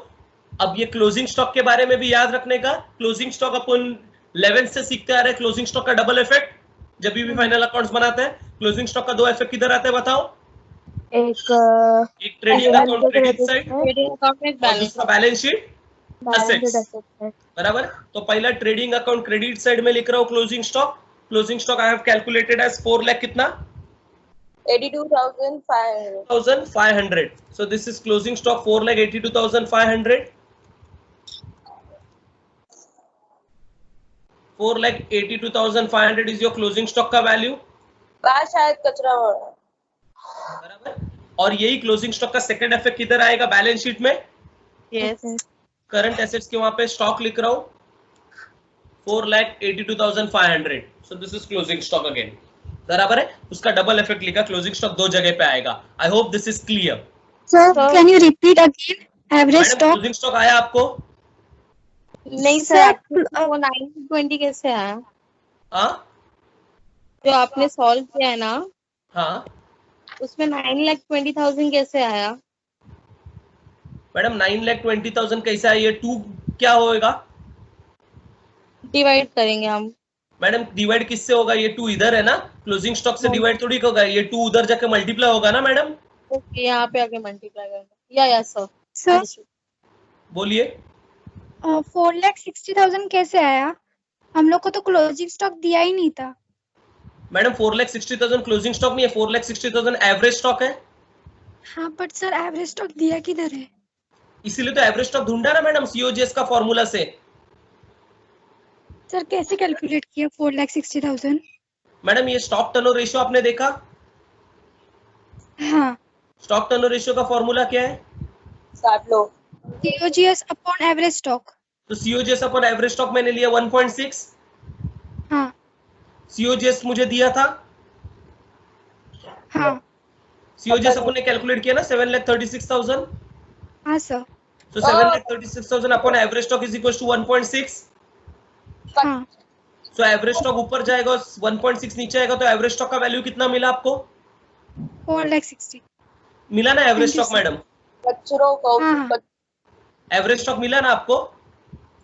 अब ये क्लोजिंग स्टॉक के बारे में भी याद रखने का. क्लोजिंग स्टॉक अपन 11 से सीखते आ रहे हैं. क्लोजिंग स्टॉक का डबल इफेक्ट जब भी फाइनल अकाउंट्स बनाते हैं. क्लोजिंग स्टॉक का 2 इफेक्ट किधर आते हैं बताओ? एक एक trading account credit side Trading account में और balance. दूसरा balance sheet balance assets. Sheet assets. बराबर. तो पहला ट्रेडिंग अकाउंट क्रेडिट साइड में लिख रहा हूं closing stock. Closing stock I have calculated as 4 lakh कितना? 82,500. 1,500. So this is closing stock 4,82,500. 4,82,500 is your closing stock का वैल्यू. बाहर शायद कचरा हो रहा है. बराबर. और यही क्लोजिंग स्टॉक का सेकंड इफेक्ट किधर आएगा? बैलेंस शीट में. Yes. करंट एसेट्स के वहां पे स्टॉक लिख रहा हूं 4,82,500. So this is closing stock again. बराबर है. उसका डबल इफेक्ट लिखा. क्लोजिंग स्टॉक 2 जगह पे आएगा. आई hope this is clear. Sir, can you repeat again? Average madam stock. Closing stock आया आपको? नहीं Sir, सर, वो 920 कैसे आया? हाँ जो आपने सॉल्व किया है ना, हाँ उसमें 9,20,000 कैसे आया? मैडम 9,20,000 कैसा है? ये 2 क्या होएगा? डिवाइड करेंगे हम. मैडम डिवाइड किससे होगा? ये 2 इधर है ना. क्लोजिंग स्टॉक से डिवाइड थोड़ी होगा. ये 2 उधर जाके मल्टीप्लाई होगा ना मैडम. ओके, यहाँ पे आके मल्टीप्लाई करना। या सर, सर बोलिए। 4,60,000 कैसे आया? हम लोग को तो क्लोजिंग स्टॉक दिया ही नहीं था। मैडम 4,60,000 क्लोजिंग स्टॉक नहीं है, 4,60,000 एवरेज स्टॉक है। हाँ बट सर एवरेज स्टॉक दिया किधर है? इसीलिए तो एवरेज स्टॉक ढूंढा ना मैडम, सीओजीएस का फॉर्मूला से। सर कैसे कैलकुलेट किया 4,60,000? मैडम ये स्टॉक टर्नओवर रेशियो आपने देखा? हाँ। स्टॉक टर्नओवर रेशियो का फॉर्मूला क्या है? COGS upon average stock. तो सीओजीएस अपन एवरेज स्टॉक मैंने लिया 1.6। हाँ सीओजीएस मुझे दिया था, हाँ सीओजीएस अपन ने कैलकुलेट किया ना 7,36,000। हाँ sir. So 7,36,000 upon average stock is equals to 1.6. हाँ So average stock ऊपर जाएगा, 1.6 नीचे आएगा, तो एवरेज स्टॉक का वैल्यू कितना मिला आपको? 4,60,000 मिला ना average Thank you, stock madam? हाँ एवरेज स्टॉक मिला ना आपको?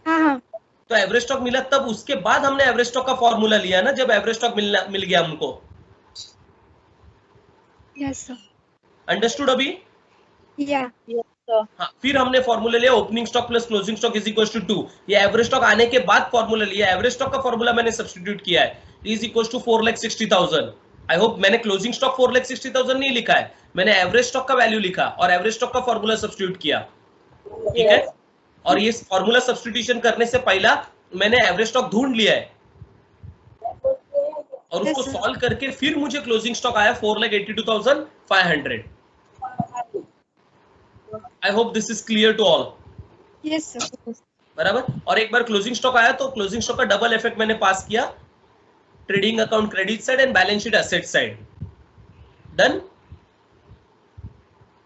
हाँ हाँ तो एवरेज स्टॉक मिला, तब उसके बाद हमने एवरेज स्टॉक का फॉर्मूला लिया ना, जब एवरेज स्टॉक मिल गया हमको। Yes sir. अंडरस्टूड अभी? या हाँ, फिर हमने फॉर्मूला लिया opening stock plus closing stock is equal to 2। ये एवरेज स्टॉक आने के बाद फॉर्मूला लिया, एवरेज स्टॉक का फॉर्मूला मैंने सब्स्टिट्यूट किया है, is equal to 4,60,000। I hope मैंने क्लोजिंग स्टॉक 4,60,000 नहीं लिखा है, मैंने एवरेज स्टॉक का वैल्यू लिखा और एवरेज स्टॉक का फॉर्मूला सब्स्टिट्यूट किया, ठीक है। और ये फॉर्मूला सब्स्टिट्यूशन करने से पहला मैंने एवरेज स्टॉक ढूंढ लिया है और उसको Yes, sir. सॉल्व करके फिर मुझे क्लोजिंग स्टॉक आया 4,82,500। I hope this is clear to all. Yes sir. बराबर। और एक बार क्लोजिंग स्टॉक आया तो क्लोजिंग स्टॉक का डबल इफेक्ट मैंने पास किया, trading account credit side and balance sheet asset side. Done,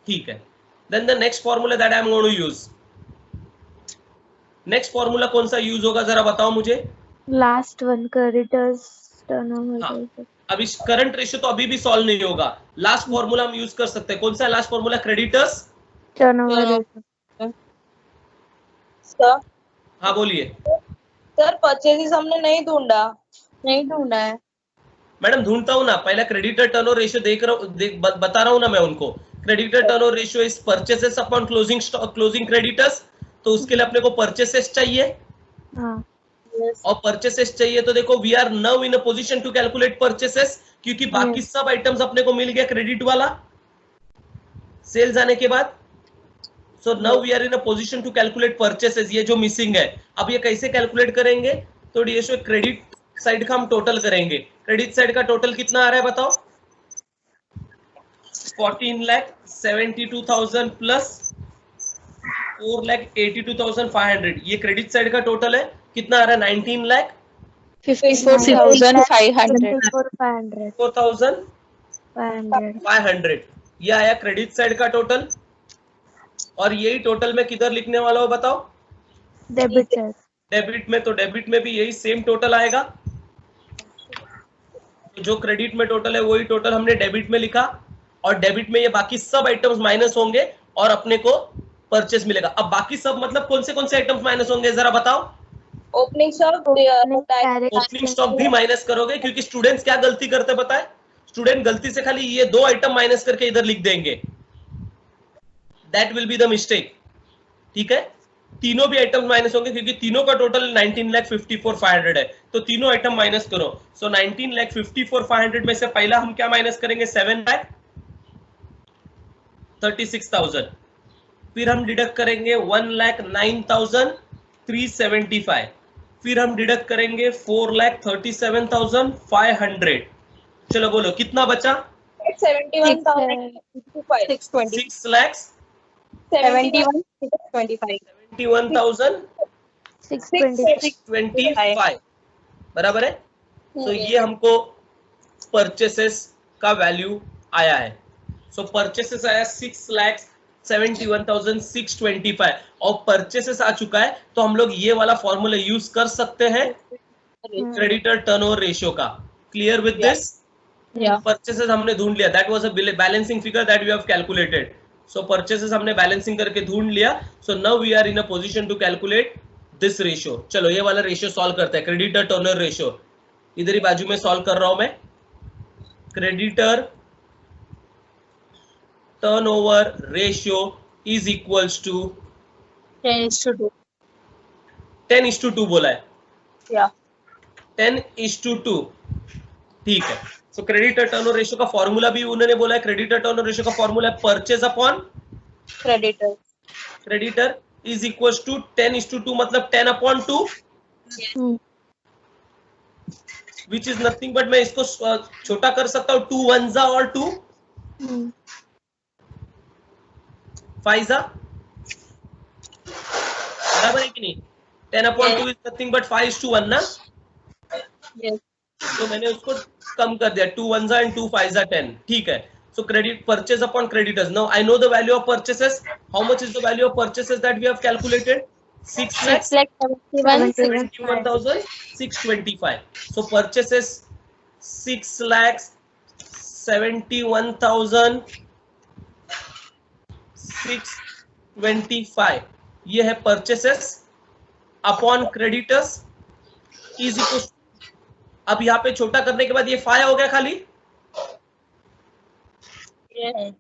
ठीक है। Then the next formula that I am going to use, next formula कौन सा यूज होगा जरा बताओ मुझे। Last one creditors turnover. हाँ, अब इस करंट रेशियो तो अभी भी सॉल्व नहीं होगा, लास्ट फॉर्मूला हम यूज कर सकते हैं। कौन सा last formula? Creditors turnover. Sir हाँ बोलिए। सर परचेजेस हमने नहीं ढूंढा। नहीं ढूंढा है। मैडम ढूंढता हूँ ना, पहला क्रेडिटर टर्नओवर रेशियो देख रहा हूँ, बता रहा हूँ ना मैं उनको। Creditor turnover ratio is purchases upon closing stock closing creditors, तो उसके लिए अपने को परचेसेस चाहिए हाँ और परचेसेस चाहिए तो देखो we are now in a position to calculate purchases, क्योंकि बाकी सब आइटम्स अपने को मिल गया क्रेडिट वाला सेल्स आने के बाद। So now we are in a position to calculate purchases, ये जो मिसिंग है। अब ये कैसे कैलकुलेट करेंगे? तो डीएसओ क्रेडिट साइड का हम टोटल करेंगे। क्रेडिट साइड का टोटल कितना आ रहा है बताओ? 14,72,000 प्लस 4,82,500, ये क्रेडिट साइड का टोटल है। कितना आ रहा है? 54,500। 4,500, ये आया क्रेडिट साइड का टोटल। और यही टोटल मैं किधर लिखने वाला हूँ बताओ? Debit side. डेबिट में, तो डेबिट में भी यही सेम टोटल आएगा। तो जो क्रेडिट में टोटल है वही टोटल हमने डेबिट में लिखा, और डेबिट में ये बाकी सब आइटम्स माइनस होंगे और अपने को परचेस मिलेगा। अब बाकी सब मतलब कौन से आइटम्स माइनस होंगे जरा बताओ? ओपनिंग स्टॉक, ओपनिंग स्टॉक भी माइनस करोगे, क्योंकि स्टूडेंट्स क्या गलती करते पता है? स्टूडेंट गलती से खाली ये दो आइटम माइनस करके इधर लिख देंगे, that will be the mistake, ठीक है। तीनों भी आइटम माइनस होंगे क्योंकि तीनों का टोटल 19,54,500 है, तो तीनों आइटम माइनस करो। सो 19,54,500 में से पहला हम क्या माइनस करेंगे? 7,36,000। फिर हम डिडक्ट करेंगे 1,09,375। फिर हम डिडक्ट करेंगे 4,37,500। चलो बोलो कितना बचा? 6,71,625 बराबर है। तो ये हमको परचेसेस का वैल्यू आया है। सो परचेसेस आया 6,71,625 और परचेसेस आ चुका है, तो हम लोग ये वाला फॉर्मूला यूज कर सकते हैं क्रेडिटर टर्नओवर रेशियो का। Clear with this? परचेसेस हमने ढूंढ लिया, that was a balancing figure that we have calculated. So purchases हमने बैलेंसिंग करके ढूंढ लिया। So now we are in a position to calculate this ratio. चलो ये वाला रेशियो सॉल्व करते हैं, क्रेडिटर टर्नओवर रेशियो। इधर ही बाजू में सॉल्व कर रहा हूं मैं। Creditor turnover ratio is equals to 10:2. 10:2 बोला है, Yeah. 10:2. ठीक है, सो क्रेडिटर टर्नओवर रेशियो का फॉर्मूला भी उन्होंने बोला है, क्रेडिटर टर्नओवर रेशियो का फॉर्मूला है purchase upon Creditor. Creditor is equals to 10:2 मतलब 10/2 विच इज नथिंग बट, मैं इसको छोटा कर सकता हूं, 2 1 और 2 5 बराबर है कि नहीं? 10/2 इज नथिंग बट 5:1 ना, Yes. तो मैंने उसको कम कर दिया, 2 1 and 2 5 10. ठीक है, so credit purchase upon creditors. Now I know the value of purchases. How much is the value of purchases that we have calculated? 6,71,625. So purchases 6,71,625. ये है purchases upon creditors is equal. अब यहाँ पे छोटा करने के बाद ये 5 हो गया खाली, Yes.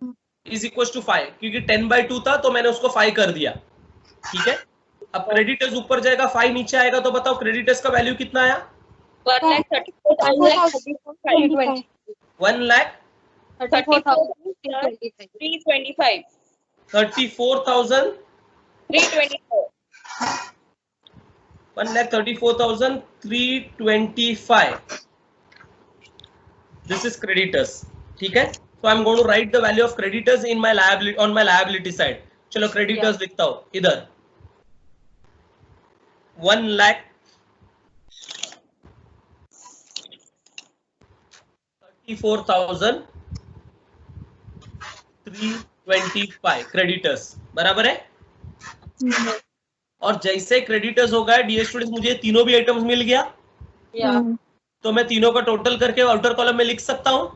इज इक्वल टू 5, क्योंकि 10/2 था तो मैंने उसको 5 कर दिया। ठीक है, अब क्रेडिटर्स ऊपर जाएगा, 5 नीचे आएगा, तो बताओ क्रेडिटर्स का वैल्यू कितना आया? 1,34,520. 1,34,325. 1,34,325. 324. 1,34,325. This is creditors. ठीक है, so I'm going to write the value of creditors in my liability on my liability side. चलो creditors लिखता हूं इधर, 1,34,325 क्रेडिटर्स बराबर है। और जैसे क्रेडिटर्स हो गए डियर स्टूडेंट्स, मुझे तीनों भी आइटम्स मिल गया, Yeah. तो मैं तीनों का टोटल करके आउटर कॉलम में लिख सकता हूं।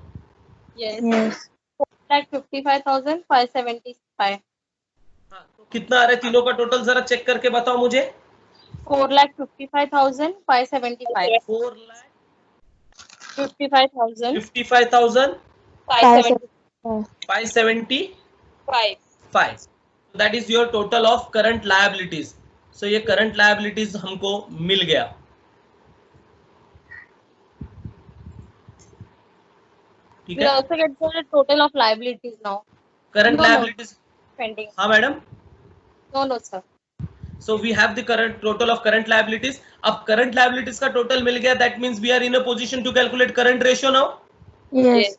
Yes. 4,55,575. हाँ, तो कितना आ रहा है तीनों का टोटल, जरा चेक करके बताओ मुझे। 4,55,575. 55,000. 4,55,575. That is your total of current liabilities. So ये current liabilities हमको मिल गया। ठीक We'll है, also get the total of liabilities now. current No, no. liabilities। Pending. हाँ madam, No, sir. so we have the current total of current liabilities. अब current liabilities का total मिल गया, that means we are in a position to calculate current ratio now. Yes.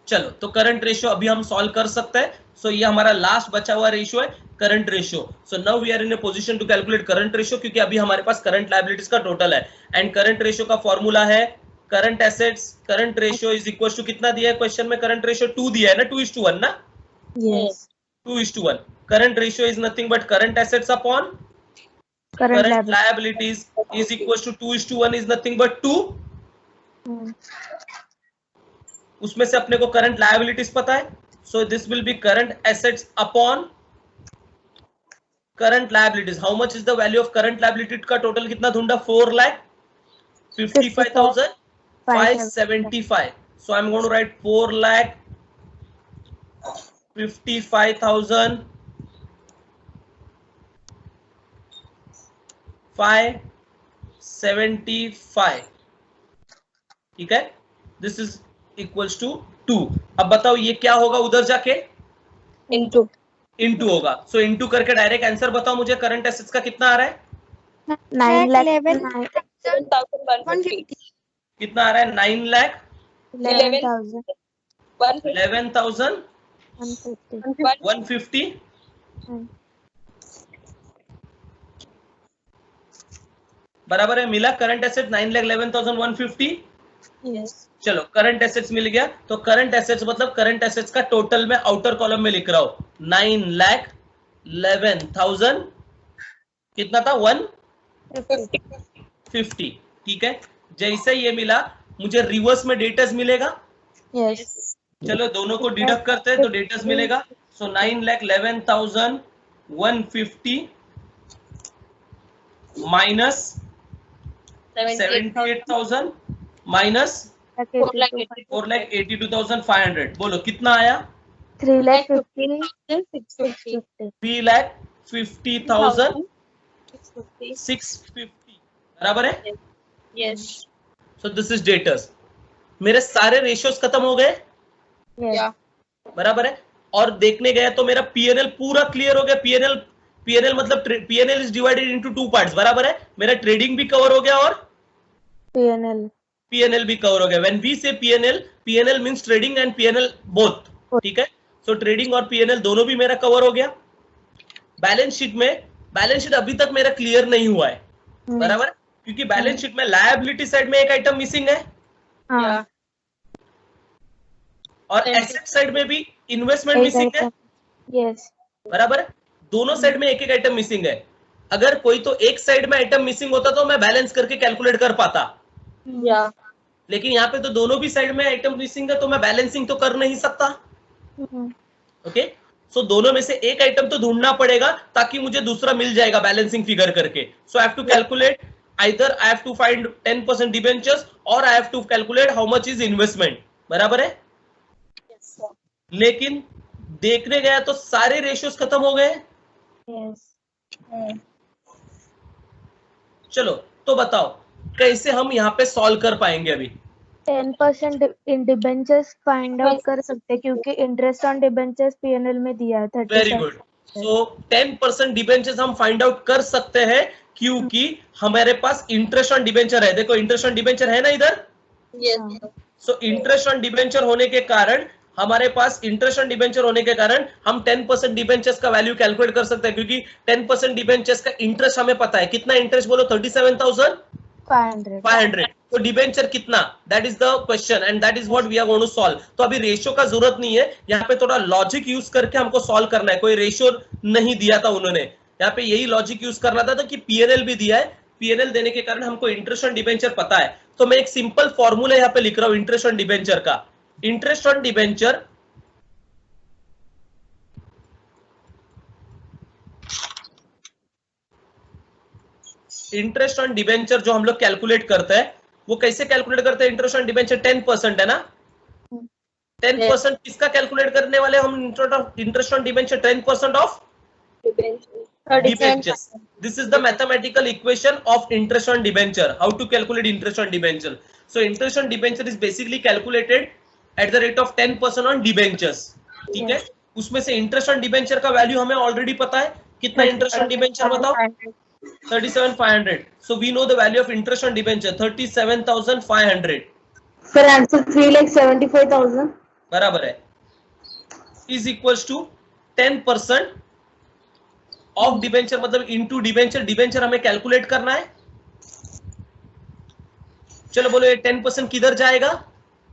चलो, तो current ratio अभी हम solve कर सकते हैं। सो ये हमारा लास्ट बचा हुआ रेशियो है, current ratio. So now we are in a position to calculate current ratio, क्योंकि अभी हमारे पास करंट लायबिलिटीज का टोटल है। एंड करंट रेशियो का फॉर्मूला है current assets current ratio is equal to, कितना दिया है क्वेश्चन में, करंट रेशियो 2 दिया है ना, 2:1 ना, Yes. 2:1। Current ratio is nothing but current assets upon Current current liability. Liabilities is equal to 2:1 is nothing but 2। उसमें से अपने को करंट लायबिलिटीज पता है, so this will be current assets upon current liabilities. How much is the value of current liability का total कितना ढूंढा, 4,55,575। So I am going to write 4,55,575। ठीक है, दिस इज इक्वल्स टू 2। अब बताओ ये क्या होगा उधर जाके, Into. इनटू होगा। सो इनटू करके डायरेक्ट आंसर बताओ मुझे, करंट एसेट्स का कितना आ रहा है, 11,150. कितना आ रहा है, 11,000. 9,11,150। बराबर है, मिला करंट एसेट 9,11,150। Yes. चलो करंट एसेट्स मिल गया, तो करंट एसेट्स मतलब करंट एसेट्स का टोटल में आउटर कॉलम में लिख रहा हूं, 9,11,000 कितना था, 150। ठीक है, जैसे ये मिला मुझे रिवर्स में डेटर्स मिलेगा। Yes. चलो दोनों को डिडक्ट करते हैं तो डेटर्स मिलेगा। सो 9,11,150 माइनस 78,000 माइनस 4,82,500। बोलो कितना आया, 3,50,650. 3,50,650 बराबर है. Yes. So this is debtors. मेरे सारे रेशियोज खत्म हो गए Yes. Yeah. बराबर है. और देखने गया तो मेरा पीएनएल पूरा क्लियर हो गया. पीएनएल मतलब PNL is divided into 2 parts बराबर है. मेरा ट्रेडिंग भी कवर हो गया और PNL. पीएनएल भी कवर हो गया. व्हेन वी से PNL means trading and PNL both. ठीक है. सो ट्रेडिंग और पीएनएल दोनों भी मेरा कवर हो गया. बैलेंस शीट अभी तक मेरा क्लियर नहीं हुआ है बराबर, क्योंकि बैलेंस शीट में लायबिलिटी साइड में एक आइटम मिसिंग है हाँ. और एसेट साइड में भी इन्वेस्टमेंट मिसिंग है Yes. बराबर है. दोनों साइड में एक एक आइटम मिसिंग है. अगर कोई तो एक साइड में आइटम मिसिंग होता तो मैं बैलेंस करके कैलकुलेट कर पाता, Yeah. लेकिन यहाँ पे तो दोनों भी साइड में आइटम मिसिंग है तो मैं बैलेंसिंग तो कर नहीं सकता. ओके. सो दोनों में से एक आइटम तो ढूंढना पड़ेगा ताकि मुझे दूसरा मिल जाएगा बैलेंसिंग फिगर करके. So I have to calculate either I have to find 10% debentures or I have to calculate how much is investment बराबर है. Yes, sir. लेकिन देखने गया तो सारे रेशियोज खत्म हो गए. Yes. चलो तो बताओ कैसे हम यहाँ पे सॉल्व कर पाएंगे. अभी 10% इन डिबेंचर्स फाइंड आउट कर सकते हैं क्योंकि इंटरेस्ट ऑन डिबेंचर्स पीएनएल में दिया है 30%. Very good. सो 10% डिबेंचर्स हम फाइंड आउट कर सकते हैं क्योंकि हमारे पास इंटरेस्ट ऑन डिबेंचर है. देखो इंटरेस्ट ऑन डिबेंचर है ना इधर. Yes. So interest on debenture होने के कारण हमारे पास इंटरेस्ट ऑन डिबेंचर होने के कारण हम 10% डिबेंचर्स का वैल्यू कैलकुलेट कर सकते हैं क्योंकि 10% डिबेंचर्स का इंटरेस्ट हमें पता है. कितना इंटरेस्ट बोलो? 37,500. तो डिबेंचर कितना? That is the question and that is what we are going to solve. तो अभी रेशियो का जरूरत नहीं है. यहाँ पे थोड़ा लॉजिक यूज करके हमको सॉल्व करना है. कोई रेशियो नहीं दिया था उन्होंने. यहाँ पे यही लॉजिक यूज करना था कि पीएनएल भी दिया है. पीएनएल देने के कारण हमको इंटरेस्ट ऑन डिबेंचर पता है. तो मैं एक सिंपल फॉर्मूला यहाँ पे लिख रहा हूं इंटरेस्ट ऑन डिबेंचर का. इंटरेस्ट ऑन डिबेंचर जो हम लोग कैलकुलेट करते हैं वो कैसे कैलकुलेट करते हैं? इंटरेस्ट ऑन डिबेंचर 10% है ना. 10% किसका कैलकुलेट करने वाले हम? Interest on debenture 10% of debentures. This is the mathematical equation of interest on debenture. How to calculate interest on debenture? So interest on debenture is basically calculated at the rate of 10% on debentures. ठीक है. उसमें से interest on debenture का value हमें already पता है. कितना interest on debenture बताओ? 37,500. So we know the value of interest on debenture 37,500. Sir, answer 3,75,000. बराबर है. Is equals to 10% of debenture मतलब इनटू डिबेंचर. डिबेंचर हमें कैलकुलेट करना है. चलो बोलो ये 10% किधर जाएगा?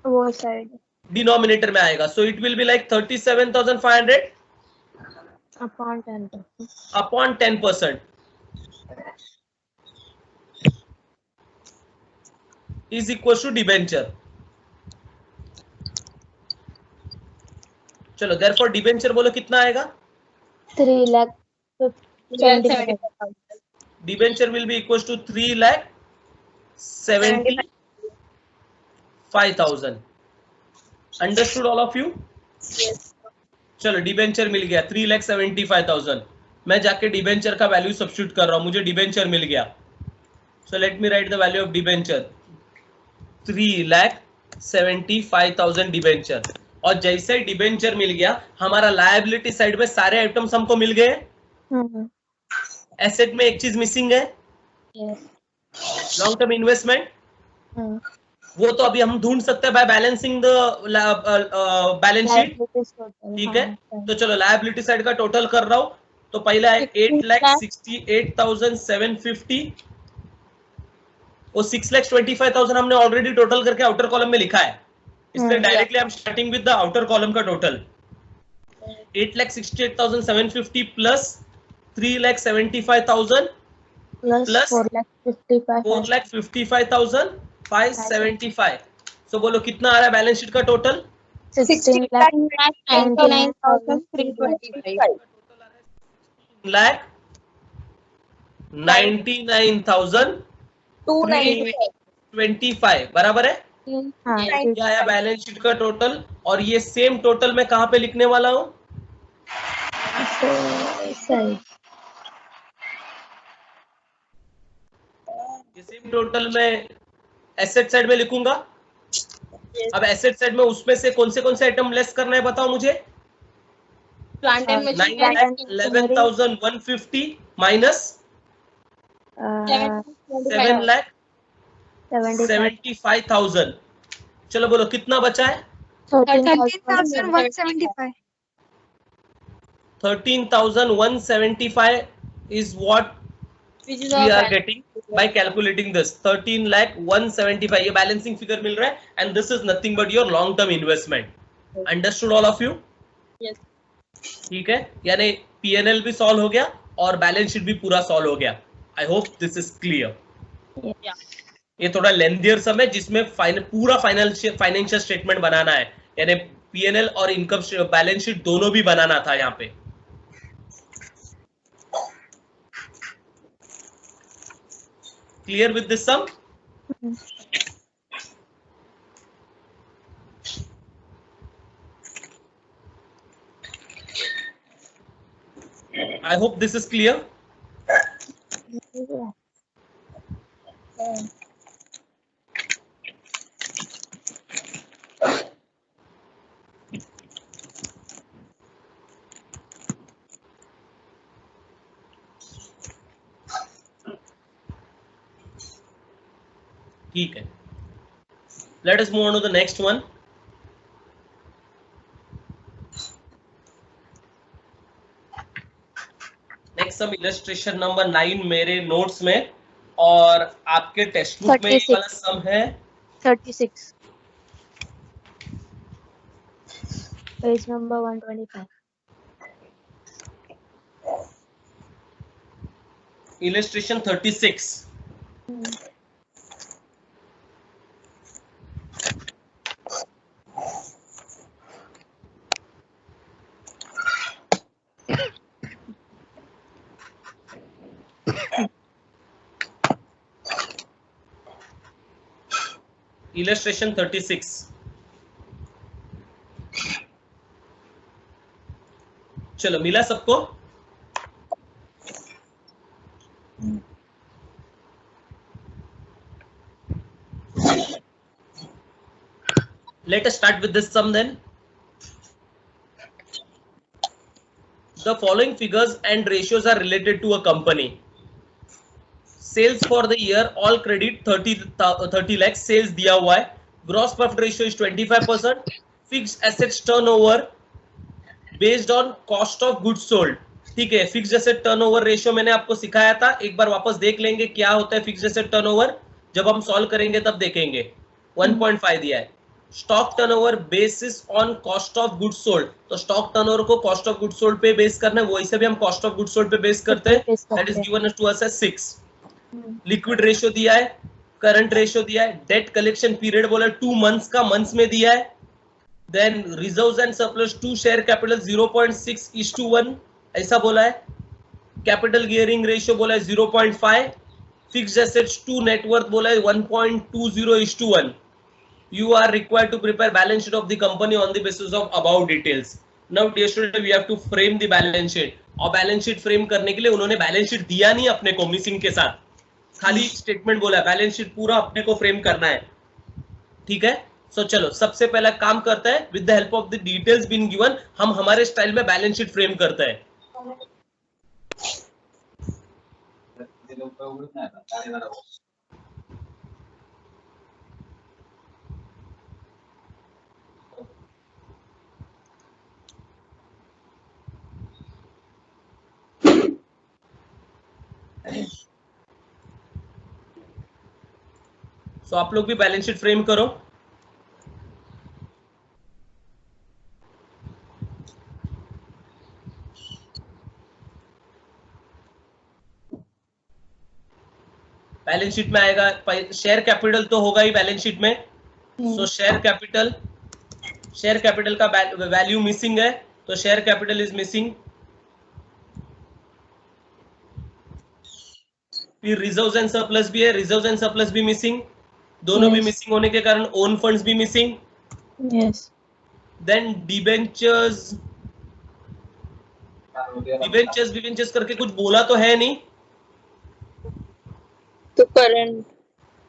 वो साइड डिनोमिनेटर में आएगा. So it will be like 37,500 upon 10%. Upon 10% is equal to debenture. चलो देयरफॉर डिबेंचर बोलो कितना आएगा? 3,75,000. Debenture will be equal to 3,75,000. Understood all of you? Yes. चलो डिबेंचर मिल गया 3,75,000. मैं जाके डिबेंचर का वैल्यू सब्स्टिट्यूट कर रहा हूं. मुझे डिबेंचर मिल गया. सो let me right the value of debenture 3,75,000 debenture. और जैसे ही डिबेंचर मिल गया हमारा लायबिलिटी साइड में सारे आइटम्स हमको मिल गए. एसेट में एक चीज मिसिंग है, लॉन्ग टर्म इन्वेस्टमेंट. वो तो अभी हम ढूंढ सकते हैं by balancing the balance sheet. ठीक है. तो चलो लायबिलिटी साइड का टोटल कर रहा हूं. तो पहला है 8,68,750. वो 6,25,000 हमने ऑलरेडी टोटल करके आउटर कॉलम में लिखा है, इसलिए directly I am starting with the outer column का टोटल. 8,68,750 plus 3,75,000 plus 4,55,575. सो बोलो कितना आ रहा है बैलेंस शीट का टोटल? 16,99,325. 1,99,325 बराबर है. हाँ Yes. ठीक क्या आया बैलेंस शीट का टोटल, और ये सेम टोटल मैं कहाँ पे लिखने वाला हूँ? सही। ये सेम टोटल मैं एसेट साइड में लिखूंगा। Yes. अब एसेट साइड में उसमें से कौन से आइटम लेस करना है बताओ मुझे। Plant and machinery. 9,11,150 माइनस 7,75,000। चलो बोलो कितना बचा है? 13,175. 13,175 is what Which is we our are balance. getting by calculating this. 13,175 ये बैलेंसिंग फिगर मिल रहा है, and this is nothing but your long term investment. Understood all of you? Yes. ठीक है, यानी P&L भी सॉल्व हो गया और बैलेंस शीट भी पूरा सॉल्व हो गया। आई hope this is clear. Yeah. ये थोड़ा लेंथियर सम है जिसमें पूरा फाइनेंशियल स्टेटमेंट बनाना है, यानी P&L और इनकम बैलेंस शीट दोनों भी बनाना था यहाँ पे। Clear with this sum? I hope this is clear. ठीक है, let us move on to the next one. Next sum illustration number 9 मेरे नोट्स में, और आपके टेक्स्ट बुक में ये 36. वाला सम है 36 पेज नंबर 125. इलस्ट्रेशन 36। इलस्ट्रेशन 36। चलो मिला सबको? Let us start with this sum then. The following figures and ratios are related to a company. Sales for the year, all credit 30 lakhs sales दिया हुआ है. Gross profit ratio is 25%. Fixed assets turnover based on cost of goods sold. ठीक है, fixed asset turnover ratio मैंने आपको सिखाया था, एक बार वापस देख लेंगे क्या होता है फिक्स्ड एसेट टर्नओवर, जब हम सॉल्व करेंगे तब देखेंगे। 1.5 दिया है। Stock turnover basis on cost of goods sold, तो स्टॉक टर्नओवर को कॉस्ट ऑफ गुड्स सोल्ड पे बेस करना है, वही से भी हम कॉस्ट ऑफ गुड्स सोल्ड पे बेस करते हैं। That is given to us as 6। Liquid ratio दिया है, करंट रेशियो दिया है, डेट कलेक्शन पीरियड बोला 2 मंथ्स का, मंथ्स में दिया है। Then reserves and surplus to share capital 0.6:1 ऐसा बोला है। कैपिटल गियरिंग रेशियो बोला है 0.5। फिक्स्ड एसेट्स टू नेटवर्थ बोला है 1.20:1। You are required to prepare balance sheet of the company on the basis of above details. Now dear student, we have to frame the balance sheet. और balance sheet frame करने के लिए उन्होंने balance sheet दिया नहीं अपने को missing के साथ, खाली स्टेटमेंट बोला है, बैलेंस शीट पूरा अपने को फ्रेम करना है। ठीक है, सो चलो सबसे पहला काम करता है, with the help of the details been given हम हमारे स्टाइल में बैलेंस शीट फ्रेम करते हैं। सो आप लोग भी बैलेंस शीट फ्रेम करो। बैलेंस शीट में आएगा शेयर कैपिटल तो होगा ही बैलेंस शीट में। सो शेयर कैपिटल का वैल्यू मिसिंग है, तो शेयर कैपिटल इज मिसिंग। फिर रिजर्व्स एंड सरप्लस भी है, रिजर्व्स एंड सरप्लस भी मिसिंग। दोनों भी Yes. मिसिंग होने के कारण ओन फंड्स भी मिसिंग. Yes. देन डिबेंचर्स करके कुछ बोला तो है नहीं, तो करंट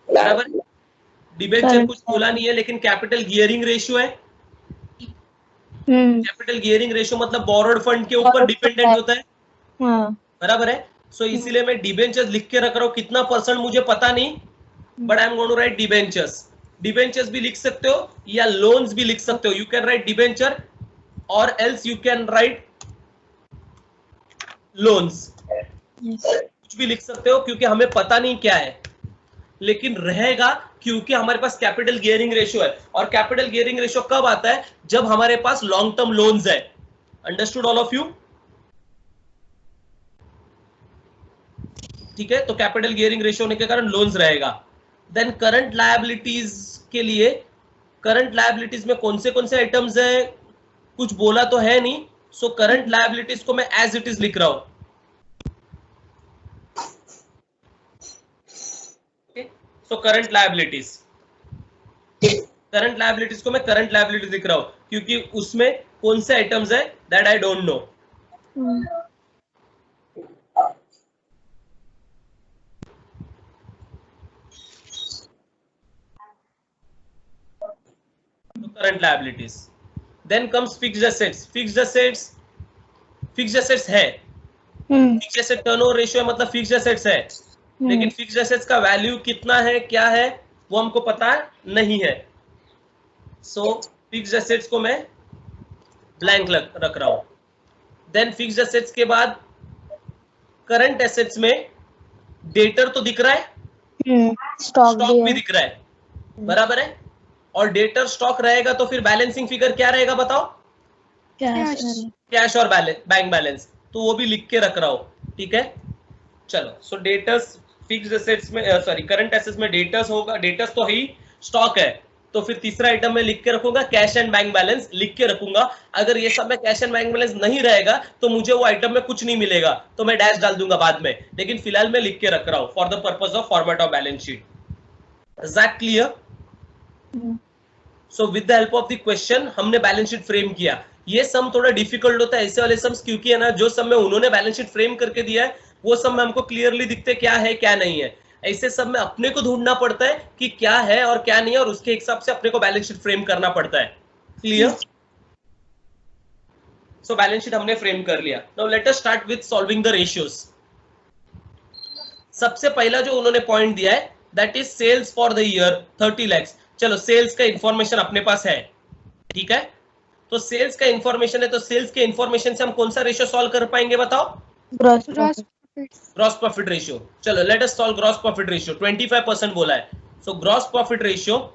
बराबर. डिबेंचर Current कुछ बोला नहीं है, लेकिन कैपिटल गियरिंग रेशियो है. हम्म. कैपिटल गियरिंग रेशियो मतलब बोरोड फंड के ऊपर Borrowed डिपेंडेंट fund. होता है, हाँ. बराबर है. सो इसीलिए मैं डिबेंचर्स लिख के रख रहा हूँ. कितना परसेंट मुझे पता नहीं, but I am going to write debentures. Debentures भी लिख सकते हो या लोन्स भी लिख सकते हो. यू कैन राइट डिबेंचर और else you can write loans. Yes. कुछ भी लिख सकते हो क्योंकि हमें पता नहीं क्या है, लेकिन रहेगा क्योंकि हमारे पास कैपिटल गियरिंग रेशियो है. और कैपिटल गियरिंग रेशियो कब आता है? जब हमारे पास लॉन्ग टर्म लोन्स है. Understood all of you? ठीक है, तो कैपिटल गियरिंग रेशियो होने के कारण लोन्स रहेगा. देन करंट लायबिलिटीज के लिए, करंट लायबिलिटीज में कौन से आइटम्स है, कुछ बोला तो है नहीं. सो करंट लायबिलिटीज को मैं एज इट इज लिख रहा हूं. सो करंट लायबिलिटीज को मैं करंट लायबिलिटीज लिख रहा हूं क्योंकि उसमें कौन से आइटम्स है that I don't know. Current liabilities. Then comes fixed assets. Fixed assets है. फिक्स्ड एसेट टर्नओवर रेशियो मतलब फिक्स्ड एसेट्स है, लेकिन फिक्स्ड एसेट्स का वैल्यू कितना है, क्या है, वो हमको पता नहीं है. सो फिक्स्ड एसेट्स को मैं ब्लैंक रख रहा हूं. देन फिक्स्ड एसेट्स के बाद करंट एसेट्स में डेटर तो दिख रहा है, स्टॉक भी दिख रहा है, बराबर है. और डेटर स्टॉक रहेगा तो फिर बैलेंसिंग फिगर क्या रहेगा बताओ? कैश और बैंक बैलेंस. तो वो भी लिख के रख रहा हूं. ठीक है, चलो. सो डेटर्स फिक्स्ड एसेट्स में, सॉरी करंट एसेट्स में डेटर्स होगा. डेटर्स तो ही, स्टॉक है, तो फिर तीसरा आइटम में लिख के रखूंगा कैश एंड बैंक बैलेंस लिख के रखूंगा. अगर ये सब में कैश एंड बैंक बैलेंस नहीं रहेगा तो मुझे वो आइटम में कुछ नहीं मिलेगा, तो मैं डैश डाल दूंगा बाद में, लेकिन फिलहाल मैं लिख के रख रहा हूं for the purpose of format of balance sheet. Is that clear? So with the help of the question हमने बैलेंस शीट फ्रेम किया. ये सम थोड़ा डिफिकल्ट होता है ऐसे वाले सम्स, क्योंकि है ना जो सम में उन्होंने बैलेंस शीट फ्रेम करके दिया है वो सम में हमको क्लियरली दिखते क्या है क्या नहीं है. ऐसे सब में अपने को ढूंढना पड़ता है कि क्या है और क्या नहीं है, और उसके हिसाब से अपने को बैलेंस शीट फ्रेम करना पड़ता है. क्लियर? सो बैलेंस शीट हमने फ्रेम कर लिया. Now let us start with solving the ratios. सबसे पहला जो उन्होंने पॉइंट दिया है that is sales for the year 30 lakh. चलो सेल्स का इंफॉर्मेशन अपने पास है, ठीक है. तो सेल्स का इंफॉर्मेशन है, तो सेल्स के इंफॉर्मेशन से हम कौन सा रेशियो सॉल्व कर पाएंगे बताओ? Gross profit ratio. चलो let us solve gross profit ratio. 25% बोला है. So gross profit ratio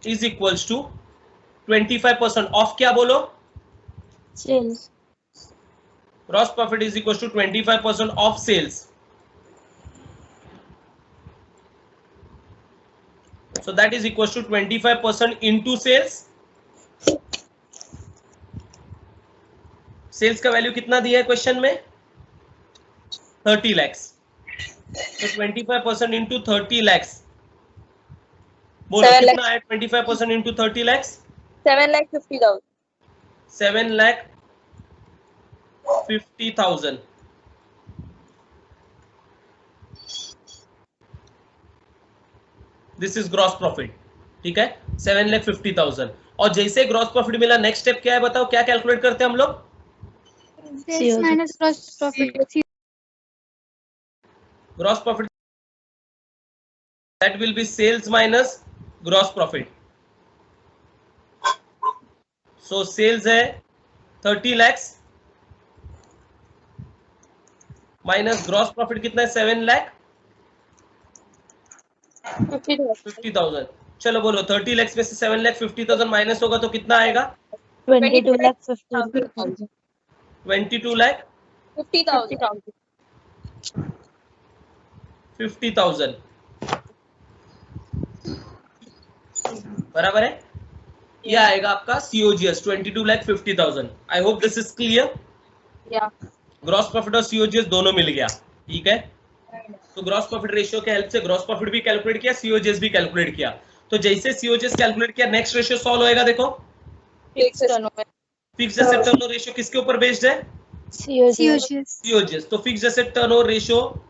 is equals to 25% of क्या बोलो? Sales. Gross profit is equals to 25% of sales. So that is equals to 25% into sales. Sales का value कितना दिया है question में? 30 लाख. तो 25% into 30 लाख. बोलो कितना है 25% into 30 lakh? 7,50,000. 7,50,000. This is gross profit. ठीक है, 7,50,000. और जैसे ग्रॉस प्रॉफिट मिला, नेक्स्ट स्टेप क्या है बताओ? क्या कैलकुलेट करते हैं हम लोग? Sales minus gross profit. Gross profit that will be sales minus gross profit. So sales है 30 लाख माइनस ग्रॉस प्रॉफिट कितना है? 7,50,000. चलो बोलो 30 लाख में से 7,50,000 माइनस होगा तो कितना आएगा? 22,50,000. 22,50,000. बराबर है. ये आएगा आपका COGS 22,50,000. I hope this is clear. Yeah. Gross profit और COGS दोनों मिल गया. ठीक है, तो ग्रॉस प्रॉफिट रेशियो के हेल्प से ग्रॉस प्रॉफिट भी कैलकुलेट किया, सीओजीएस भी कैलकुलेट किया। तो जैसे सीओजीएस कैलकुलेट किया, नेक्स्ट रेशियो सॉल्व होएगा। देखो Fixed turnover. Fixed asset turnover ratio किसके ऊपर बेस्ड है? COGS. सीओजीएस। तो fixed asset turnover ratio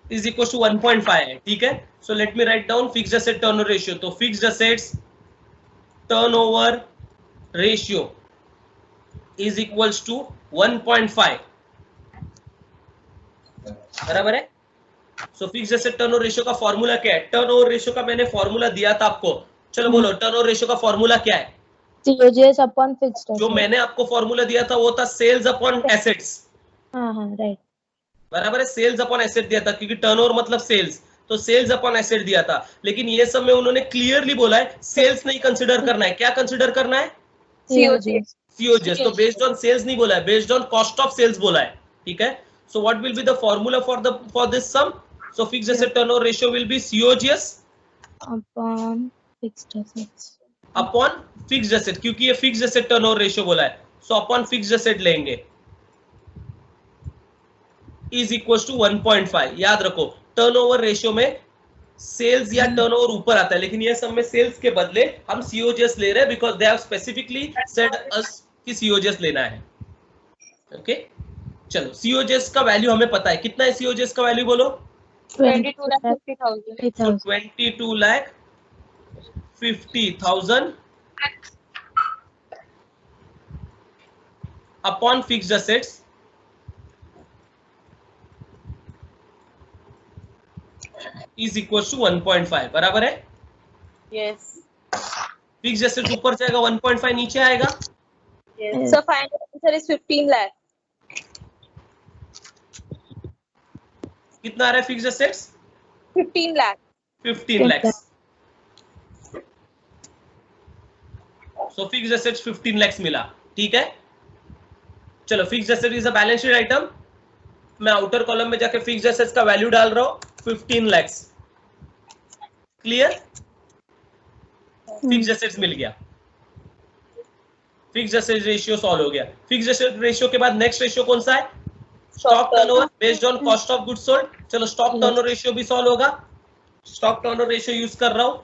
is equal to 1.5 है, ठीक है। सो let me write down fixed asset turnover ratio. तो fixed assets turnover ratio is equals to 1.5, बराबर है। So fixed asset turnover ratio का फॉर्मूला क्या है? टर्नओवर रेशियो का मैंने फॉर्मूला दिया था आपको, चलो बोलो टर्नओवर रेशियो का फॉर्मूला क्या है? COGS अपॉन फिक्स्ड जो मैंने आपको फॉर्मूला दिया था वो था सेल्स अपॉन एसेट्स, हाँ राइट। बराबर है। सेल्स अपॉन एसेट दिया था क्योंकि टर्नओवर मतलब सेल्स, तो सेल्स अपॉन एसेट दिया था। लेकिन ये सब में उन्होंने क्लियरली बोला है सेल्स नहीं कंसीडर करना है। क्या कंसीडर करना है? COGS. सीओजीएस। तो बेस्ड ऑन सेल्स नहीं बोला है, based on cost of sales बोला है, ठीक है। So what will be the formula for this sum? So fixed asset turnover ratio will be COGS upon fixed assets upon fixed asset, क्योंकि ये fixed asset turnover ratio बोला है। So upon fixed asset लेंगे is equal to 1.5। याद रखो turnover ratio में sales या turnover ऊपर आता है, लेकिन ये सब में सेल्स के बदले हम सीओजीएस ले रहे हैं because they have specifically said us कि सीओजीएस लेना है। ओके चलो सीओजीएस का वैल्यू हमें पता है, कितना है सीओजीएस का वैल्यू बोलो? 22,50,000. 22,50,000 upon fixed assets is equal to 1.5, बराबर है। Yes. फिक्स्ड एसेट्स ऊपर जाएगा, 1.5 नीचे आएगा। Yes. So final answer is 15 lakh. कितना आ रहा है फिक्स्ड एसेट्स? 15 lakh. 15 lakhs. सो फिक्स्ड एसेट्स 15 lakhs मिला, ठीक है। चलो fixed asset is a balance sheet item. मैं आउटर कॉलम में जाके फिक्स्ड एसेट्स का वैल्यू डाल रहा हूं 15 lakhs। क्लियर? फिक्स्ड एसेट्स मिल गया, फिक्स्ड एसेट रेशियो सॉल्व हो गया। फिक्स्ड एसेट रेशियो के बाद नेक्स्ट रेशियो कौन सा है? Stock turnover based on cost of goods sold. चलो स्टॉक टर्नओवर रेशियो भी सॉल्व होगा। स्टॉक टर्नओवर रेशियो यूज कर रहा हूं।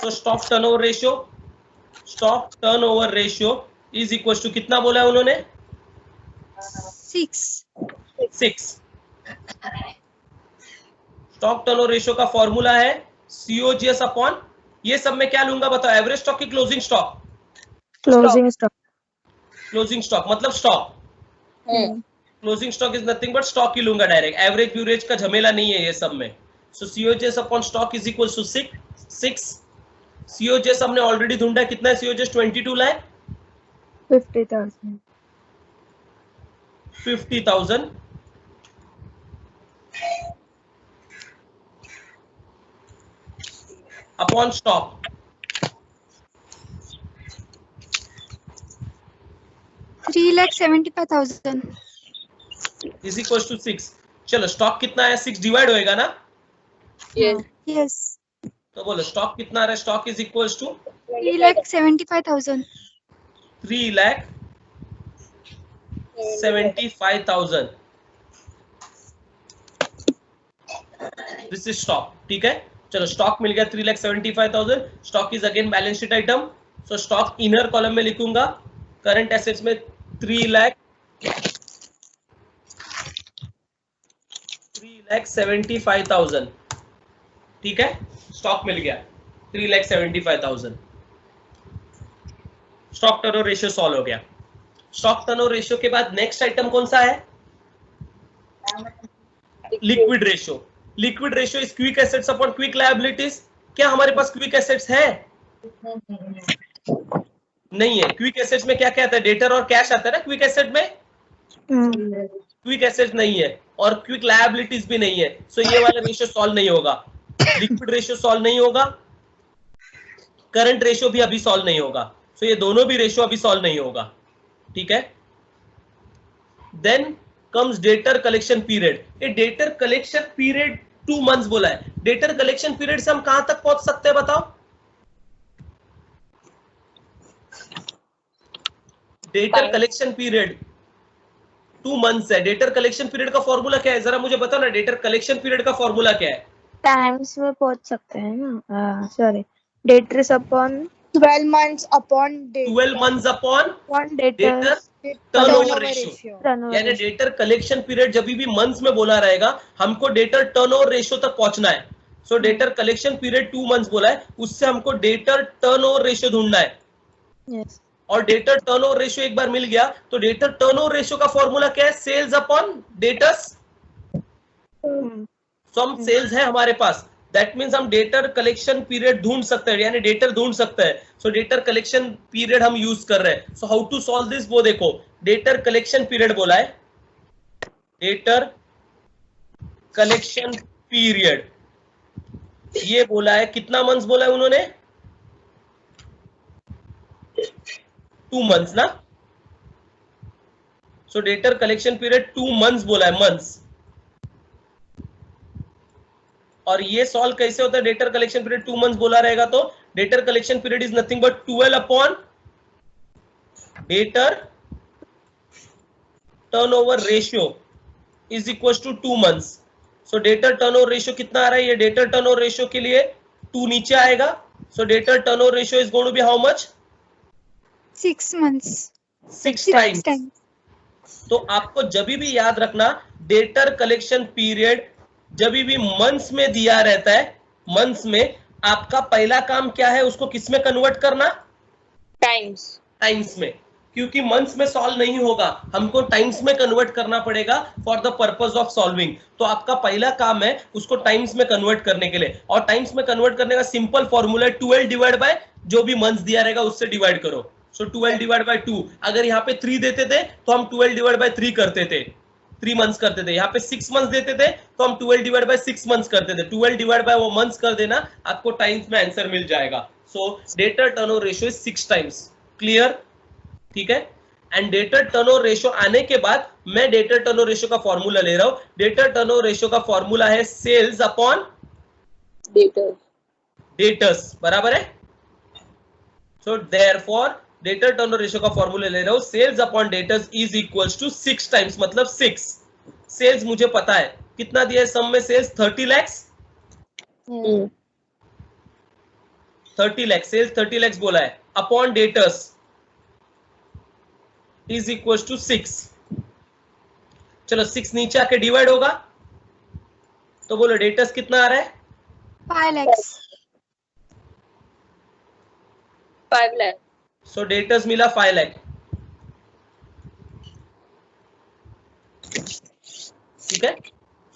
तो stock turnover ratio is equal to कितना बोला है उन्होंने? 6. 6। स्टॉक टर्नओवर रेशियो का फॉर्मूला है सीओजीएस अपॉन, ये सब में क्या लूंगा बताओ? एवरेज स्टॉक की closing stock? Closing stock. Closing stock मतलब stock. Closing stock is nothing but stock ही लूंगा डायरेक्ट, एवरेज ब्यूरेज का झमेला नहीं है ये सब में। सो COGS upon stock is equal to 6। COGS हमने ऑलरेडी ढूंढा है, कितना है COGS? 50,000 50,000 upon stock 3,75,000. Is equal to 6। चलो स्टॉक कितना है? 6 डिवाइड होएगा ना? Yes. Yes. तो बोलो स्टॉक कितना आ रहा है? Stock is equal to 3,75,000. 3,75,000। This is stock, ठीक है। चलो स्टॉक मिल गया 3,75,000। Stock is again balance sheet item. So stock inner column में लिखूंगा, करंट एसेट्स में 3,75,000, ठीक है। स्टॉक मिल गया 3,75,000। स्टॉक टर्नओवर रेशियो सॉल्व हो गया। स्टॉक टर्नओवर रेशियो के बाद नेक्स्ट आइटम कौन सा है? Liquid ratio. Liquid ratio is quick assets upon quick liabilities. क्या हमारे पास क्विक एसेट्स है? नहीं है। क्विक एसेट्स में क्या क्या आता है? डेटर और कैश आता है ना क्विक एसेट में। क्विक एसेट्स नहीं है और क्विक लायबिलिटीज भी नहीं है। सो ये वाला रेशियो सॉल्व नहीं होगा, लिक्विड रेशियो सॉल्व नहीं होगा, करंट रेशियो भी अभी सॉल्व नहीं होगा। सो ये दोनों भी रेशियो अभी सॉल्व नहीं होगा, ठीक है। Then comes debtor collection period. ये डेटर कलेक्शन पीरियड 2 मंथ्स बोला है। डेटर कलेक्शन पीरियड से हम कहां तक पहुंच सकते हैं बताओ? डेटर कलेक्शन पीरियड 2 मंथ्स है। डेटर कलेक्शन पीरियड का फॉर्मूला क्या है, जरा मुझे बताओ ना, डेटर कलेक्शन पीरियड का फॉर्मूला क्या है? टाइम्स में पहुंच सकते हैं ना, sorry, debtors upon 12 months upon date 12 months upon debtor debtors turnover ratio. यानी डेटर कलेक्शन पीरियड जब भी मंथ्स में बोला रहेगा, हमको डेटर टर्नओवर रेशियो तक पहुंचना है। सो डेटर कलेक्शन पीरियड 2 मंथ्स बोला है, उससे हमको डेटर टर्नओवर रेशियो ढूंढना है। यस और डेटर टर्नओवर रेशियो एक बार मिल गया तो डेटर टर्नओवर रेशियो का फॉर्मूला क्या है, सेल्स अपॉन डेटर्स। सो हम सेल्स है हमारे पास, दैट मींस हम डेटर कलेक्शन पीरियड ढूंढ सकते हैं, यानी डेटर ढूंढ सकते हैं। सो डेटर कलेक्शन पीरियड हम यूज कर रहे हैं। So how to solve this, वो देखो, डेटर कलेक्शन पीरियड बोला है, डेटर कलेक्शन पीरियड ये बोला है, कितना मंथ्स बोला है उन्होंने, 2 मंथ्स ना। सो डेटर कलेक्शन पीरियड 2 मंथ्स बोला है, मंथ्स। और ये सॉल्व कैसे होता है, डेटर कलेक्शन पीरियड 2 मंथ्स बोला रहेगा तो debtor collection period is nothing but 12 upon debtor turnover ratio is equal to 2 months. So debtor turnover ratio कितना आ रहा है, ये डेटर टर्नओवर रेशियो के लिए 2 नीचे आएगा। So debtor turnover ratio is going to be how much, 6 months 6 times times. तो आपको जब भी याद रखना, डेटर कलेक्शन पीरियड जब भी मंथ्स में दिया रहता है, मंथ्स में आपका पहला काम क्या है, उसको किस में कन्वर्ट करना, टाइम्स। टाइम्स में। क्योंकि मंथ्स में सॉल्व नहीं होगा, हमको टाइम्स में कन्वर्ट करना पड़ेगा for the purpose of solving. तो आपका पहला काम है उसको टाइम्स में कन्वर्ट करने के लिए, और टाइम्स में कन्वर्ट करने का सिंपल फॉर्मूला है 12 डिवाइड बाय जो भी मंथ्स दिया रहेगा उससे डिवाइड करो। सो 12 डिवाइड बाय 2, अगर यहाँ पे 3 देते थे तो हम 12 डिवाइड बाय 3 करते थे, 3 मंथ्स करते थे। यहाँ पे 6 मंथ्स देते थे तो हम 12 डिवाइड बाय 6 मंथ्स करते थे। 12 डिवाइड बाय वो मंथ्स कर देना, आपको टाइम्स में आंसर मिल जाएगा। So debtor turnover ratio is 6 times. Clear, ठीक है। एंड डेटर टर्नओवर रेशियो आने के बाद मैं डेटर टर्नओवर रेशियो का फॉर्मूला ले रहा हूं। डेटर टर्नओवर रेशियो का फॉर्मूला है सेल्स अपॉन डेटर्स। डेटर्स, बराबर है। So therefore debtor turnover ratio का फॉर्मूला ले रहा हूं, sales upon debtors is equals to 6 times, मतलब 6। सेल्स मुझे पता है कितना दिया है सम में, sales 30 lakhs, 30 lakhs, sales 30 lakhs बोला है, upon debtors is equals to 6। चलो 6 नीचे आके डिवाइड होगा तो बोलो डेटर्स कितना आ रहा है, 5 lakhs 5 lakh। सो डेटर्स मिला 5 लाख। ठीक है,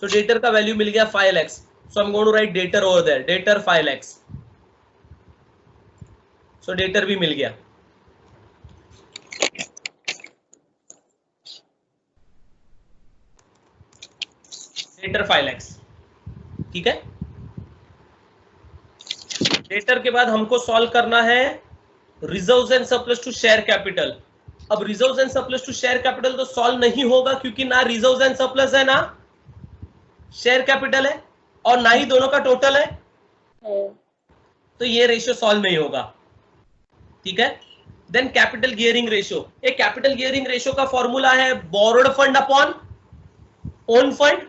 सो डेटर का वैल्यू मिल गया 5 lakhs। So I am going to write debtor over there, debtor 5 lakhs। So debtor भी मिल गया। डेटर 5 lakhs, ठीक है। डेटर के बाद हमको सॉल्व करना है reserves and surplus to share capital. अब reserves and surplus to share capital तो सॉल्व नहीं होगा क्योंकि ना रिजर्व्स एंड सरप्लस है ना शेयर कैपिटल है, और ना ही दोनों का टोटल है, तो ये रेशियो सॉल्व नहीं होगा। ठीक है, देन कैपिटल गियरिंग रेशियो। ये कैपिटल गियरिंग रेशियो का फॉर्मूला है borrowed fund upon own fund.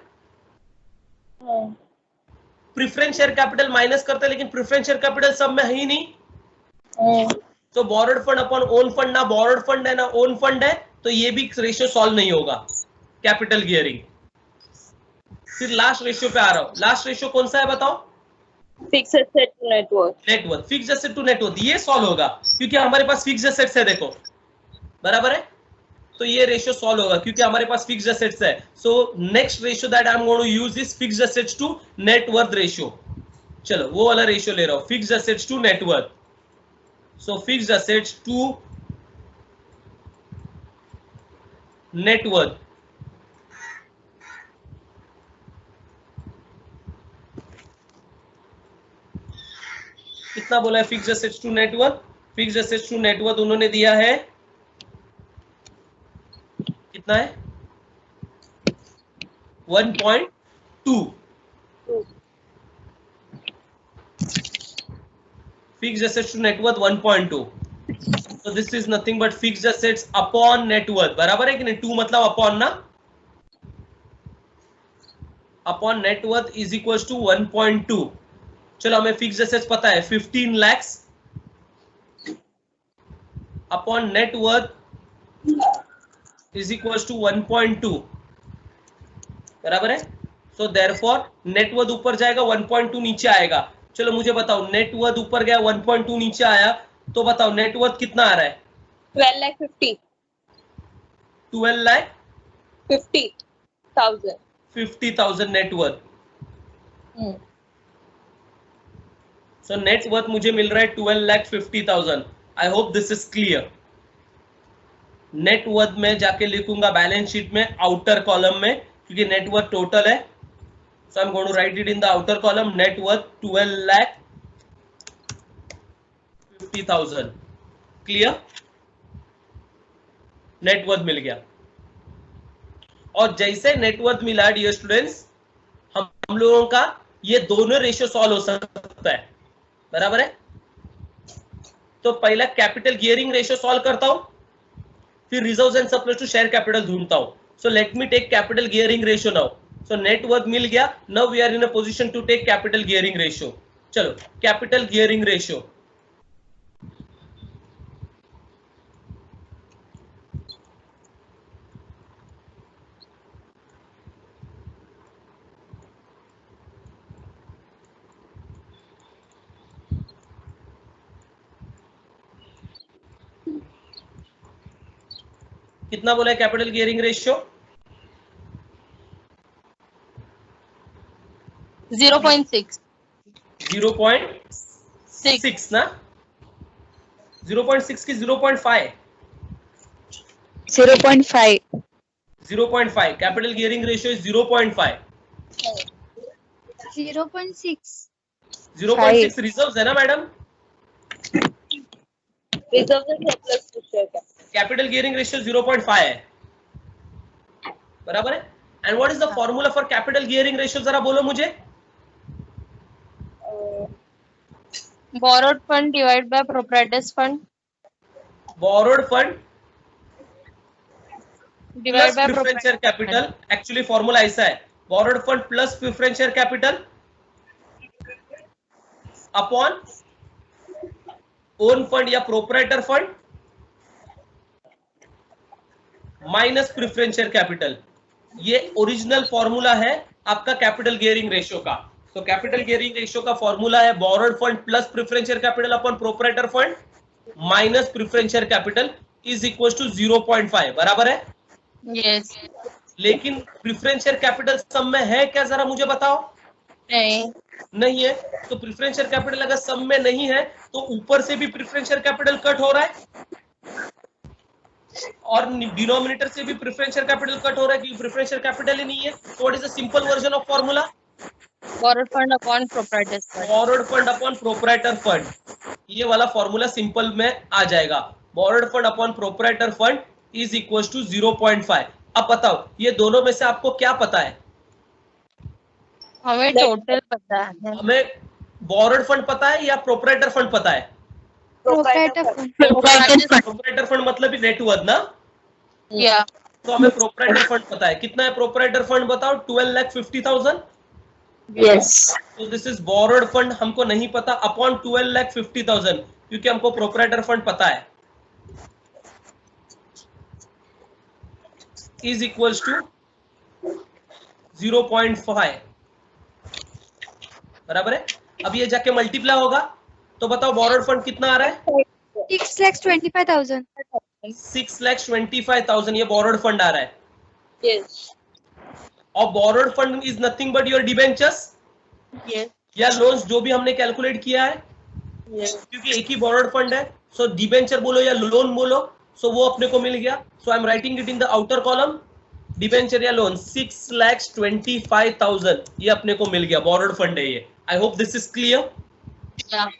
Preference share capital minus करते हैं, लेकिन प्रिफरेंस शेयर कैपिटल सब में है ही नहीं, तो borrowed fund upon own fund, ना बोरोड फंड है ना ओन फंड है, तो ये भी रेशियो सॉल्व नहीं होगा, कैपिटल गियरिंग। फिर लास्ट रेशियो पे आ रहा हूं। लास्ट रेशियो कौन सा है बताओ, fix asset to net worth. Net worth, fixed asset to net worth. ये सॉल्व होगा क्योंकि हमारे पास फिक्स्ड एसेट्स है, देखो बराबर है, तो ये रेशियो सॉल्व होगा क्योंकि हमारे पास फिक्स्ड एसेट्स है। So next ratio that I am going to use is fixed assets to net worth ratio. चलो वो वाला रेशियो ले रहा हूं, fixed assets to net worth. So fixed assets to net worth, कितना बोला है fixed assets to net worth? Fixed assets to net worth उन्होंने दिया है, कितना है 1.2। Fixed assets to net worth 1.2। So this is nothing but fixed assets upon net worth, बराबर है कि नहीं? 2 मतलब अपॉन ना, upon net worth is equal to 1.2। चलो हमें फिक्स एसेट्स पता है 15 lakhs upon net worth is equal to 1.2 बराबर है। सो देयरफॉर नेटवर्थ ऊपर जाएगा 1.2 नीचे आएगा। चलो मुझे बताओ नेटवर्थ ऊपर गया 1.2 नीचे आया तो बताओ नेटवर्थ कितना आ रहा है? 12,50,000 50,000 नेटवर्थ। सो नेटवर्थ मुझे मिल रहा है 12,50,000। I hope this is clear. Net worth में जाके लिखूंगा बैलेंस शीट में आउटर कॉलम में, क्योंकि नेटवर्थ टोटल है। So I am going to write it in the outer column. Net worth 12,50,000। Clear? Net worth मिल गया। और जैसे नेटवर्थ मिला डियर स्टूडेंट्स, हम लोगों का ये दोनों रेशियो सॉल्व हो सकता है, बराबर है। तो पहला कैपिटल गियरिंग रेशियो सॉल्व करता हूं, फिर reserves and surplus to share capital ढूंढता हूं। So let me take capital gearing ratio now. So net worth मिल गया, now we are in a position to take capital gearing ratio. चलो capital gearing ratio, कितना बोला है कैपिटल गियरिंग रेशियो? 0.6 0.6 ना? 0.6 की 0.5? 0.5 0.5 capital gearing ratio is 0.5। 0.6 0.6 reserves है ना madam? Reserves and surplus to share capital. Capital gearing ratio 0.5 है, बराबर है। And what is the formula for capital gearing ratio, जरा बोलो मुझे। borrowed fund divided by proprietor's fund borrowed fund divided plus by preference share capital. Actually formula ऐसा है, borrowed fund plus preference share capital upon own fund या proprietor fund minus preference share capital. ये original formula है आपका capital gearing ratio का। तो capital gearing ratio का formula है borrowed fund plus preference share capital upon proprietor fund minus preference share capital is equal to 0.5, बराबर है। yes लेकिन प्रेफरेंस शेयर कैपिटल सम में है क्या, जरा मुझे बताओ। नहीं है, तो प्रेफरेंस शेयर कैपिटल अगर सम में नहीं है तो ऊपर से भी प्रेफरेंस शेयर कैपिटल कट हो रहा है और डिनोमिनेटर से भी प्रेफरेंस शेयर कैपिटल कट हो रहा है, क्योंकि प्रेफरेंस शेयर कैपिटल ही नहीं है। तो what is the simple version of formula? borrowed fund upon proprietor's fund borrowed fund upon proprietor fund, ये वाला फॉर्मूला सिंपल में आ जाएगा। Borrowed fund upon proprietor fund is equal to 0.5। अब बताओ ये दोनों में से आपको क्या पता है? हमें टोटल पता है। हमें बोरोड फंड पता है या प्रोप्राइटर फंड पता है? proprietor fund प्रोप्राइटर फंड मतलब नेटवर्थ ना। या तो हमें प्रोप्राइटर फंड पता है, कितना है प्रोप्राइटर फंड बताओ? 12,50,000। Yes. तो दिस इज बोरोड फंड, हमको नहीं पता, अपॉन 12,50,000, क्योंकि हमको प्रोप्राइटर फंड पता है, इज इक्वल्स टू 0.5, बराबर है। अब ये जाके मल्टीप्लाई होगा तो बताओ बोरोड फंड कितना आ रहा है? 6,25,000 6,25,000 ये बोरोड फंड आ रहा है। Yes. और borrowed fund is nothing but your debentures yes या लोन्स, जो भी हमने कैलकुलेट किया है, Yes. क्योंकि एक ही बोरोड फंड है। सो डिबेंचर बोलो या लोन बोलो, सो वो अपने को मिल गया। So I am writing it in the outer column, debenture या लोन 6,25,000 ये अपने को मिल गया, बोरोड फंड है ये। I hope this is clear. या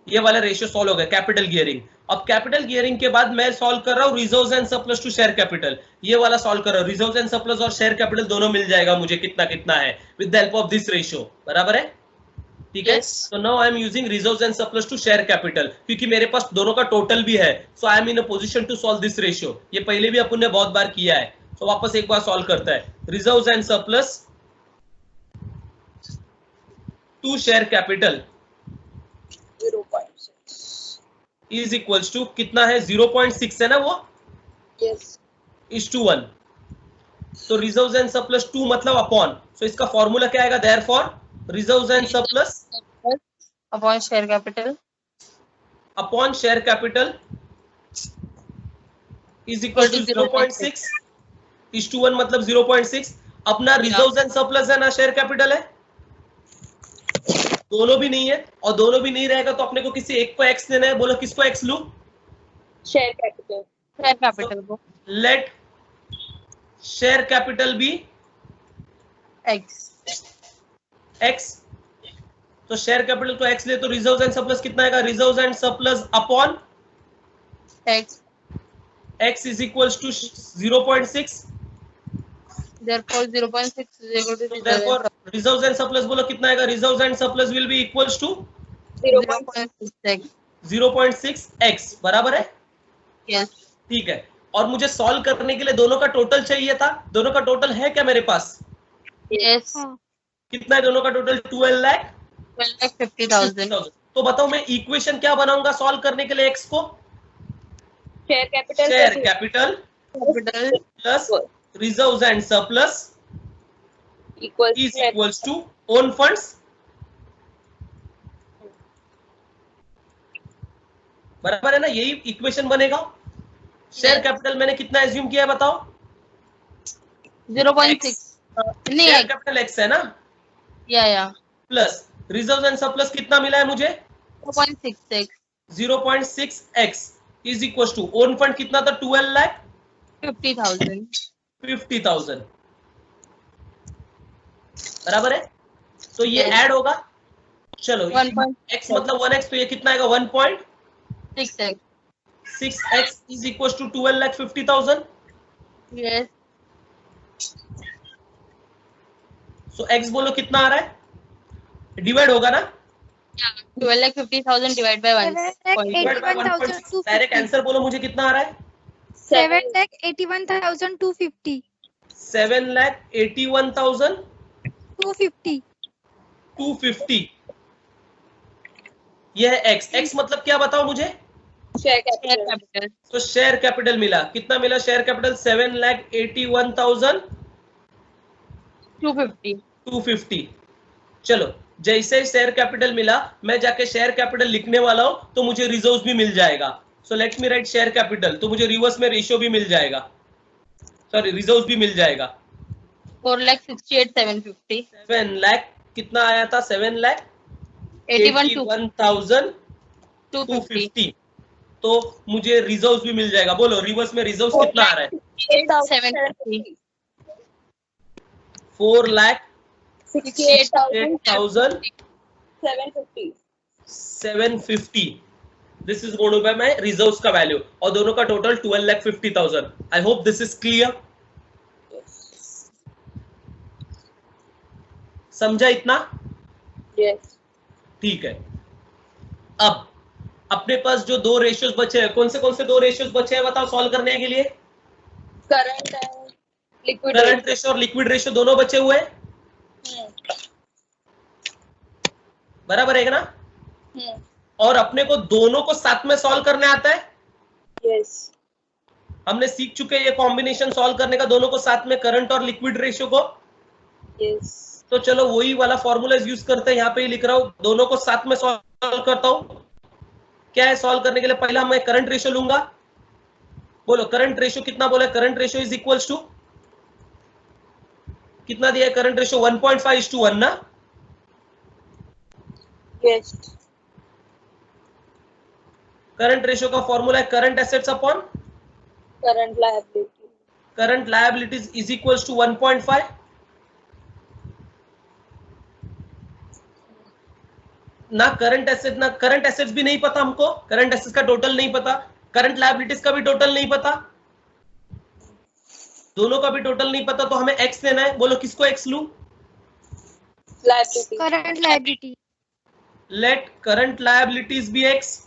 ये वाला रेशियो सॉल्व हो गया कैपिटल गियरिंग। अब कैपिटल गियरिंग के बाद मैं सॉल्व कर रहा हूँ reserves and surplus to share capital, ये वाला सॉल्व कर रहा हूँ। रिजर्व्स एंड सरप्लस और शेयर कैपिटल दोनों मिल जाएगा मुझे कितना कितना है with the help of this ratio, बराबर है। ठीक है, Yes. तो now I am using reserves and surplus to share capital, क्योंकि मेरे पास दोनों का टोटल भी है। So I am in a position to solve this ratio. ये पहले भी अपन ने बहुत बार किया है, तो वापस एक बार सॉल्व करता है। Reserves and surplus to share capital 0.6. Is equals to कितना है 0.6 है ना वो Yes. Is to 1. तो रिजर्व्स एंड सरप्लस 2 मतलब अपॉन. सो इसका फॉर्मूला क्या आएगा therefore reserves and surplus upon share capital upon share capital is equal to 0.6 is to 1 मतलब 0.6. अपना रिजर्व्स एंड सरप्लस है ना शेयर कैपिटल है, दोनों भी नहीं है और दोनों भी नहीं रहेगा तो अपने को किसी एक को x देना है. बोलो किसको x लूं? Share capital. शेयर कैपिटल को let share capital be x. x. तो शेयर कैपिटल को x ले तो रिजर्व्स एंड सरप्लस कितना आएगा? Reserves and surplus upon x. x is equals to 0.6. Therefore 0.6 is equal to Therefore reserves and surplus बोलो कितना आएगा? Reserves and surplus will be equals to 0.6x. 0.6x. बराबर है? Yes. ठीक है. और मुझे सॉल्व करने के लिए दोनों का टोटल चाहिए था. दोनों का टोटल है क्या मेरे पास? Yes. हाँ, कितना है दोनों का टोटल? 12,50,000. तो बताओ मैं इक्वेशन क्या बनाऊंगा सॉल्व करने के लिए x को? Share capital. Share capital Capital plus reserves and surplus Equals is to equals to own funds. बराबर है ना? यही इक्वेशन बनेगा. शेयर कैपिटल मैंने कितना एज्यूम किया है बताओ? 0.6. नहीं शेयर है. कैपिटल x है ना या प्लस रिजर्व्स एंड सरप्लस कितना मिला है मुझे? 0.6x. 0.6x is equal to own fund कितना था? 50,000. 12,50,000. बराबर है? तो ये Yes. ऐड होगा. चलो 1.6x. x मतलब 1x तो ये कितना आएगा? 1.6x is equal to 12,50,000. Yes. So x बोलो कितना आ रहा है? डिवाइड होगा ना? 12,50,000 divided by 1. 7,81,250. डायरेक्ट आंसर बोलो मुझे कितना आ रहा है? 7,81,250. 7,81,250. 250. यह है x. x मतलब क्या बताओ मुझे? share Share capital. capital. तो शेयर कैपिटल मिला. कितना मिला शेयर कैपिटल? 7,81,250. 250. चलो जैसे शेयर कैपिटल मिला मैं जाके शेयर कैपिटल लिखने वाला हूं तो मुझे रिजर्व्स भी मिल जाएगा. सो let me right share capital. तो मुझे रिवर्स में रेशियो भी मिल जाएगा, सॉरी रिजर्व्स भी मिल जाएगा. 4,68,750. 7 लाख कितना आया था? 7,81,250. तो मुझे रिजर्व्स भी मिल जाएगा. बोलो रिवर्स में रिजर्व्स कितना आ रहा है? 750. 68,750. 4,68,750. This is going to be my reserves का वैल्यू और दोनों का total 12,50,000. I hope this is clear. समझा इतना? Yes. ठीक है. अब अपने पास जो दो रेशियोज बचे हैं, कौन से दो रेशियोज बचे हैं बताओ सॉल्व करने के लिए? Current and liquid. Current ratio और लिक्विड रेशियो दोनों बचे हुए हैं. बराबर है ना? और अपने को दोनों को साथ में सॉल्व करने आता है. Yes. हमने सीख चुके हैं ये कॉम्बिनेशन सॉल्व करने का, दोनों को साथ में करंट और लिक्विड रेशियो को. Yes. तो चलो वही वाला फॉर्मूला यूज करते हैं. यहाँ पे ही लिख रहा हूं, दोनों को साथ में सॉल्व करता हूं. क्या है सॉल्व करने के लिए? पहला मैं करंट रेशियो लूंगा. बोलो करंट रेशियो कितना बोला? Current ratio is equals to कितना दिया है? करंट रेशियो 1.5:1 ना? Yes. करंट रेशियो का फॉर्मूला है current assets upon Current liability. Current liabilities is equals to 1.5. ना करंट एसेट्स भी नहीं पता हमको. करंट एसेट्स का टोटल नहीं पता, करंट लायबिलिटीज का भी टोटल नहीं पता, दोनों का भी टोटल नहीं पता. तो हमें एक्स लेना है. बोलो किसको एक्स लूं? Liability. Current liability. Let current liabilities be x.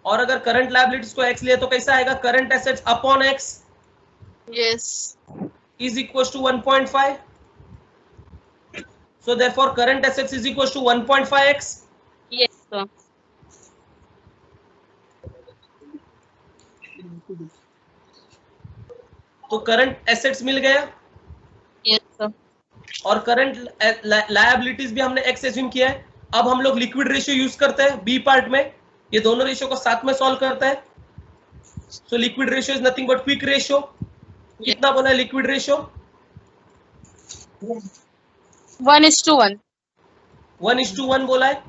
और अगर करंट लायबिलिटीज को एक्स लिया तो कैसा आएगा? Current assets upon x Yes. Is equal to 1.5. So therefore current assets is equals to 1.5x. Yes, sir. तो करंट एसेट्स मिल गया Yes, sir. और करंट लायबिलिटीज भी हमने एक्स एज्यूम किया है. अब हम लोग लिक्विड रेशियो यूज करते हैं बी पार्ट में. ये दोनों रेशियो को साथ में सॉल्व करते हैं. So liquid ratio is nothing but quick ratio. कितना बोला है लिक्विड रेशियो? 1:1. 1:1 बोला है.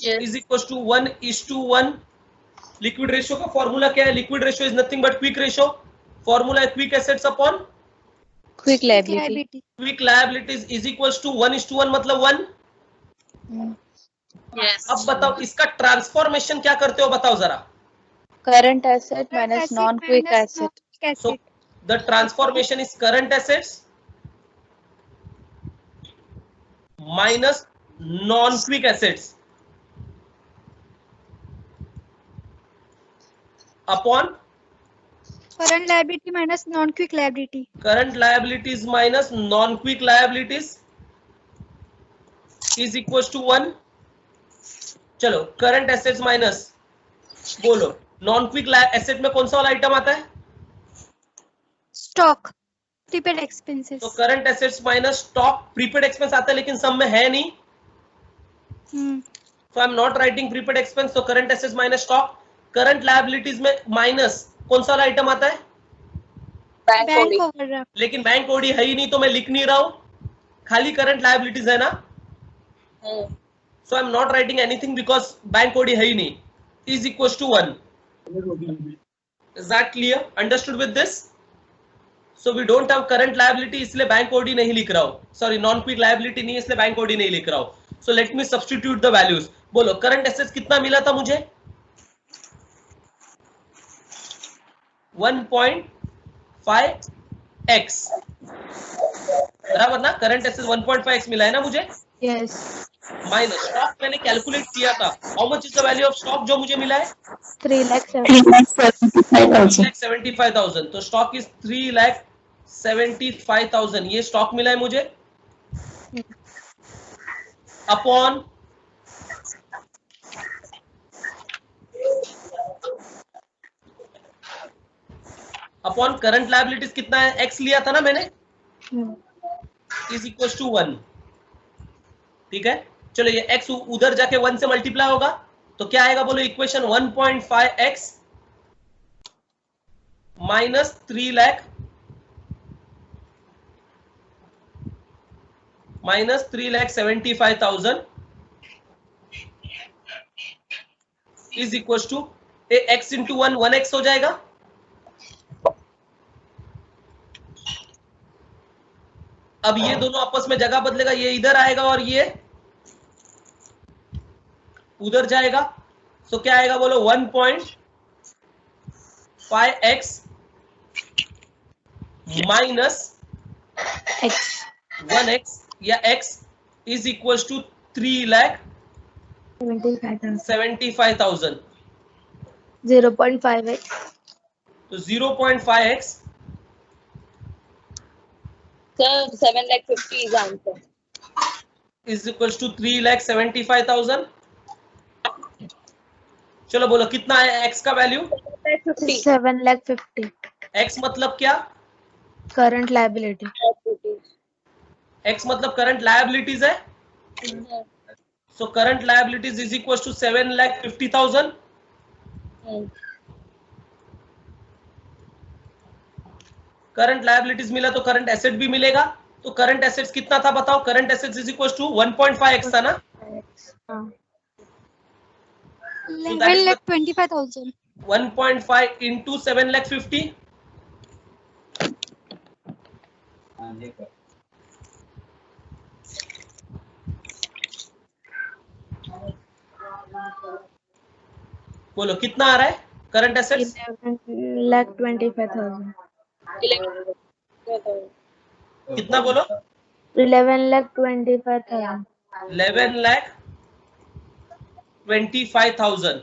Yes. Is equal to 1:1. Liquid ratio का फॉर्मूला क्या है? Liquid ratio is nothing but quick ratio. Formula है quick assets upon quick liability. Quick liabilities is equal to 1:1 मतलब 1. Yes. अब बताओ इसका ट्रांसफॉर्मेशन क्या करते हो बताओ जरा. Current asset minus non quick asset. So the transformation is current assets minus non-quick assets upon Current liability minus non-quick liability. current liabilities minus non-quick liabilities is equals to 1. चलो current assets minus बोलो non-quick asset में कौन सा वाला item आता है? Stock. Prepaid expenses. तो current assets minus stock prepaid expense आता है लेकिन सम में है नहीं. So I am not writing prepaid expense. तो current assets minus stock. Current liabilities में माइनस कौन सा आइटम आता है? Bank overdraft. लेकिन बैंक ओडी है ही नहीं तो मैं लिख नहीं रहा हूं. खाली करंट लायबिलिटीज है ना. So I am not writing anything because bank OD है ही नहीं. Is equal to 1. Is that clear? Understood with this? So we don't have current liability इसलिए बैंक ओडी नहीं लिख रहा हूँ. सॉरी नॉन क्विक लायबिलिटी नहीं इसलिए बैंक ओडी नहीं लिख रहा हूँ. So let me substitute the values. बोलो करंट एसेट्स कितना मिला था मुझे? 1.5x बराबर ना. करंट एसेट्स 1.5x मिला है ना मुझे. यस. माइनस स्टॉक मैंने कैलकुलेट किया था. How much is the value of stock जो मुझे मिला है? 3,75,000. तो स्टॉक इज 3,75,000. ये स्टॉक मिला है मुझे अपॉन करंट लायबिलिटीज कितना है? एक्स लिया था ना मैंने. Is equal to 1. ठीक है. चलो ये x उधर जाके 1 से मल्टीप्लाई होगा तो क्या आएगा बोलो equation. 1.5x minus 3 lakh minus 3,75,000 is equal to x into 1x हो जाएगा. अब ये दोनों आपस में जगह बदलेगा. ये इधर आएगा और ये उधर जाएगा. सो क्या आएगा बोलो 1.5x माइनस 1x या x is equal to 3,75,000. 0.5x. तो 0.5x. Sir, 7,50,000 is answer. Is equal to 3,75,000. चलो बोलो कितना है x का वैल्यू? 7,50,000. x मतलब क्या? Current liability. x मतलब करंट लायबिलिटीज है. So current liabilities is equal to 7,50,000. Current liabilities मिला तो करंट एसेट भी मिलेगा. तो करंट एसेट्स कितना था बताओ? Current assets is equal to 1.5x था ना. 11,25,000. 1.5 into 7,50,000. बोलो कितना आ रहा है करंट एसेट्स? 11,25,000. कितना बोलो? 11,25,000. 11,25,000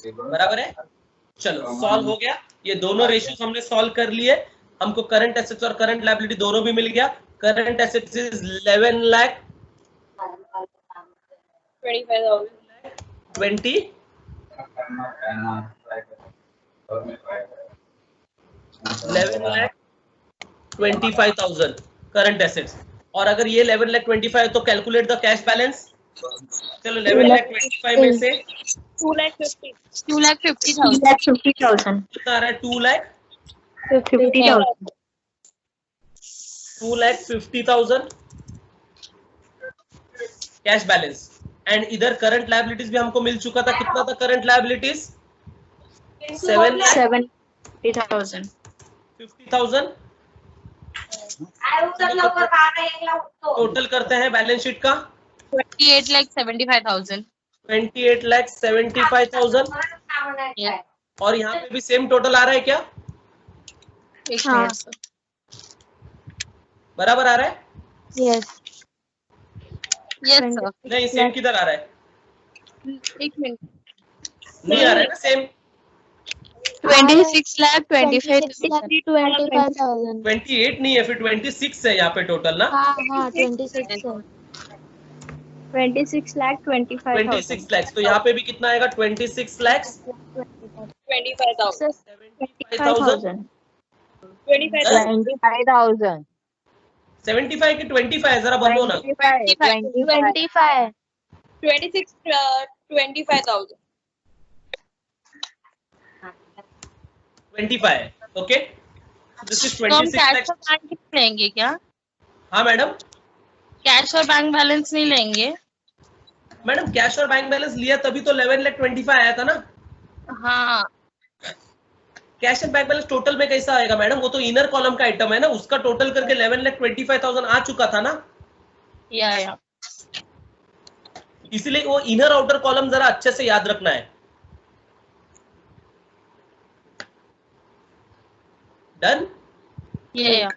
बराबर है. चलो सॉल्व हो गया. ये दोनों रेशियोज हमने सॉल्व कर लिए. हमको करंट एसेट्स और करंट लायबिलिटी दोनों भी मिल गया. Current assets is 11 lakh 25,000. 20 11 lakh 25,000 current assets. और अगर ये 11 लाख 25 तो कैलकुलेट द कैश बैलेंस। चलो 11 लाख 25 में से 2,50,000. 2,50,000. कितना आ रहा है? 2 लाख 50,000. 2,50,000 cash balance. एंड इधर करंट लायबिलिटीज भी हमको मिल चुका था। कितना था करंट लायबिलिटीज? 70,000. 50,000। टोटल करते हैं बैलेंस शीट का 28,75,000. 28,75,000। Yeah. और यहाँ पे भी सेम टोटल आ रहा है क्या? एक हाँ. Minute sir. बराबर आ रहा है? Yes. Yes sir. नहीं, सेम किधर आ रहा है? एक मिनट. नहीं आ रहा है ना सेम। 26,25,000. 25,000. 28 नहीं है, फिर 26 है यहाँ पे टोटल ना। हाँ हाँ 26 है. 26,25,000. 26 लाख। तो यहाँ पे भी कितना आएगा? 26 लाख 25,000. 75,000। 25,000. 75 की 25 जरा बोलो ना। 25. 25,000. 25 ओके। दिस इज तो हम 26 कैश लाख। और बैंक नहीं लेंगे क्या? हाँ मैडम। कैश और बैंक बैलेंस नहीं लेंगे? मैडम कैश और बैंक बैलेंस लिया तभी तो 11 लाख 25 आया था ना। हाँ. Cash and bank balance total में कैसा आएगा मैडम? वो तो इनर कॉलम का आइटम है ना, उसका टोटल करके 11 लाख 25,000 आ चुका था ना। या. इसलिए वो इनर आउटर कॉलम जरा अच्छे से याद रखना है। डन? या.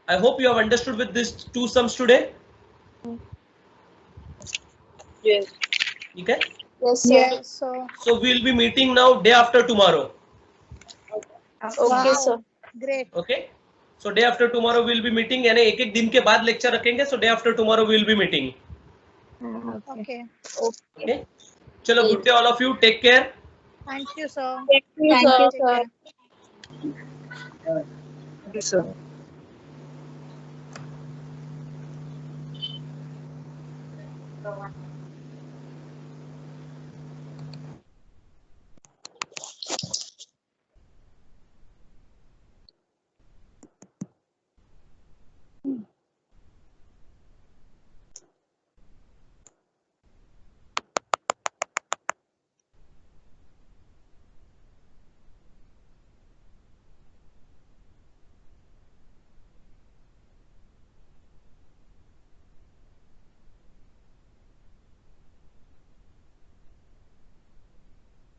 I hope you have understood with these two sums today. Yes. ठीक है? Yes, sir. So we will be meeting now day after tomorrow. Okay sir. Great. Okay? So day after tomorrow we will be meeting, यानी एक एक दिन के बाद lecture रखेंगे। So day after tomorrow we will be meeting. Okay. Okay? चलो, good day all of you. Take care. Thank you, sir. Thank you, Thank sir. you sir. Yes, sir. So